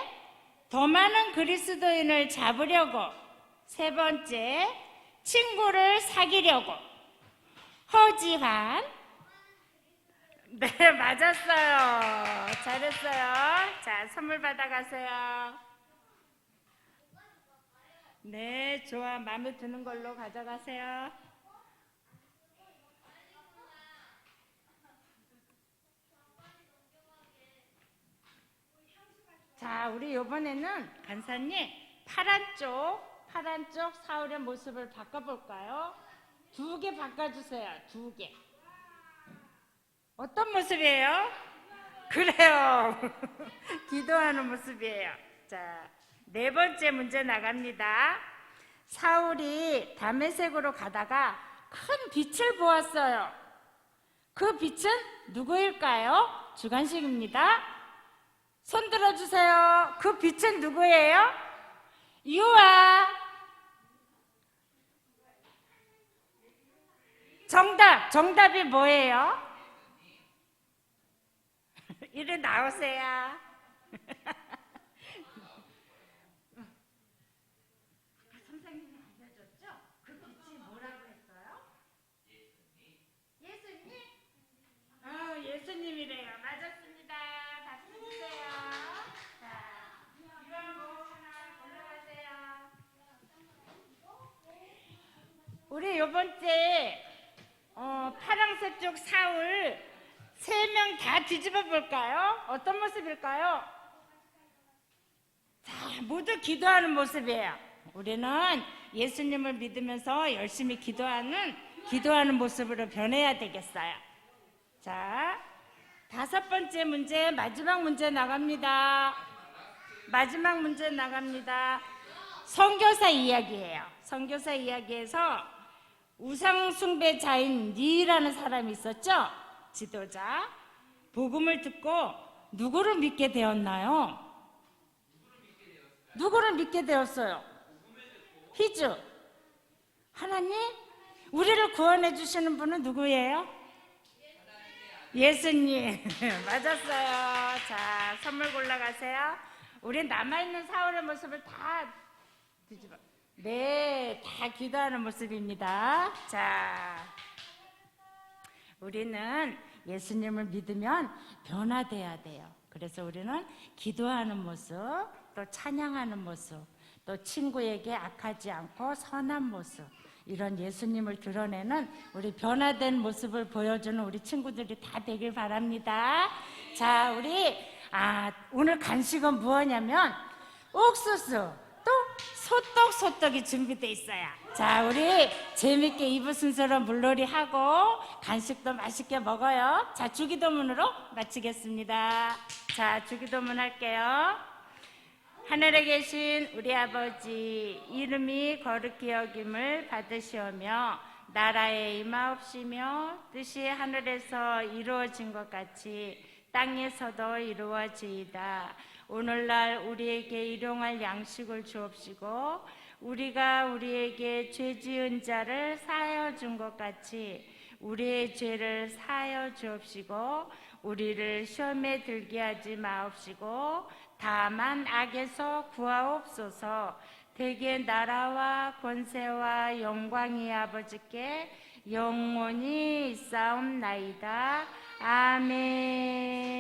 더 많은 그리스도인을 잡으려고. 세 번째, 친구를 사귀려고. 허지한. 네, 맞았어요. 잘했어요. 자, 선물 받아가세요. 네, 좋아. 마음에 드는 걸로 가져가세요. 자, 우리 이번에는 간사님 파란 쪽 사울의 모습을 바꿔볼까요? 2개 바꿔주세요. 2개. 어떤 모습이에요? 그래요. 기도하는 모습이에요. 자, 네 번째 문제 나갑니다. 사울이 다메섹으로 가다가 큰 빛을 보았어요. 그 빛은 누구일까요? 주관식입니다. 손 들어주세요. 그 빛은 누구예요? 유아. 정답이 뭐예요? 이리 나오세요. 선생님이 알려줬죠? 그 빛이 뭐라고 했어요? 예수님? 예수님이래요. 맞았습니다. 박수 주세요. 자, 이런 거 하나 올라가세요. 우리 요번 주에 파란색 쪽 사울 3명 다 뒤집어 볼까요? 어떤 모습일까요? 자, 모두 기도하는 모습이에요. 우리는 예수님을 믿으면서 열심히 기도하는 모습으로 변해야 되겠어요. 자, 5번째 문제, 마지막 문제 나갑니다. 선교사 이야기예요. 선교사 이야기에서 우상숭배자인 니라는 사람이 있었죠? 지도자. 복음을 듣고 누구를 믿게 되었나요? 누구를 믿게 되었어요? 히즈. 하나님? 우리를 구원해 주시는 분은 누구예요? 예수님. 맞았어요. 자, 선물 골라가세요. 우리 남아있는 사울의 모습을 다 뒤집어. 네, 다 기도하는 모습입니다. 자, 우리는 예수님을 믿으면 변화돼야 돼요. 그래서 우리는 기도하는 모습, 또 찬양하는 모습, 또 친구에게 악하지 않고 선한 모습, 이런 예수님을 드러내는 우리 변화된 모습을 보여주는 우리 친구들이 다 되길 바랍니다. 자, 우리 오늘 간식은 무엇냐면 옥수수, 또 소떡이 준비돼 있어요. 자, 우리 재밌게 이브 순서로 물놀이 하고 간식도 맛있게 먹어요. 자, 주기도문으로 마치겠습니다. 자, 주기도문 할게요. 하늘에 계신 우리 아버지, 이름이 거룩히 여김을 받으시오며 나라에 임하옵시며 뜻이 하늘에서 이루어진 것 같이 땅에서도 이루어지이다. 오늘날 우리에게 일용할 양식을 주옵시고 우리가 우리에게 죄 지은 자를 사하여 준 것 같이 우리의 죄를 사하여 주옵시고 우리를 시험에 들게 하지 마옵시고 다만 악에서 구하옵소서. 대개 나라와 권세와 영광이 아버지께 영원히 있사옵나이다. 아멘.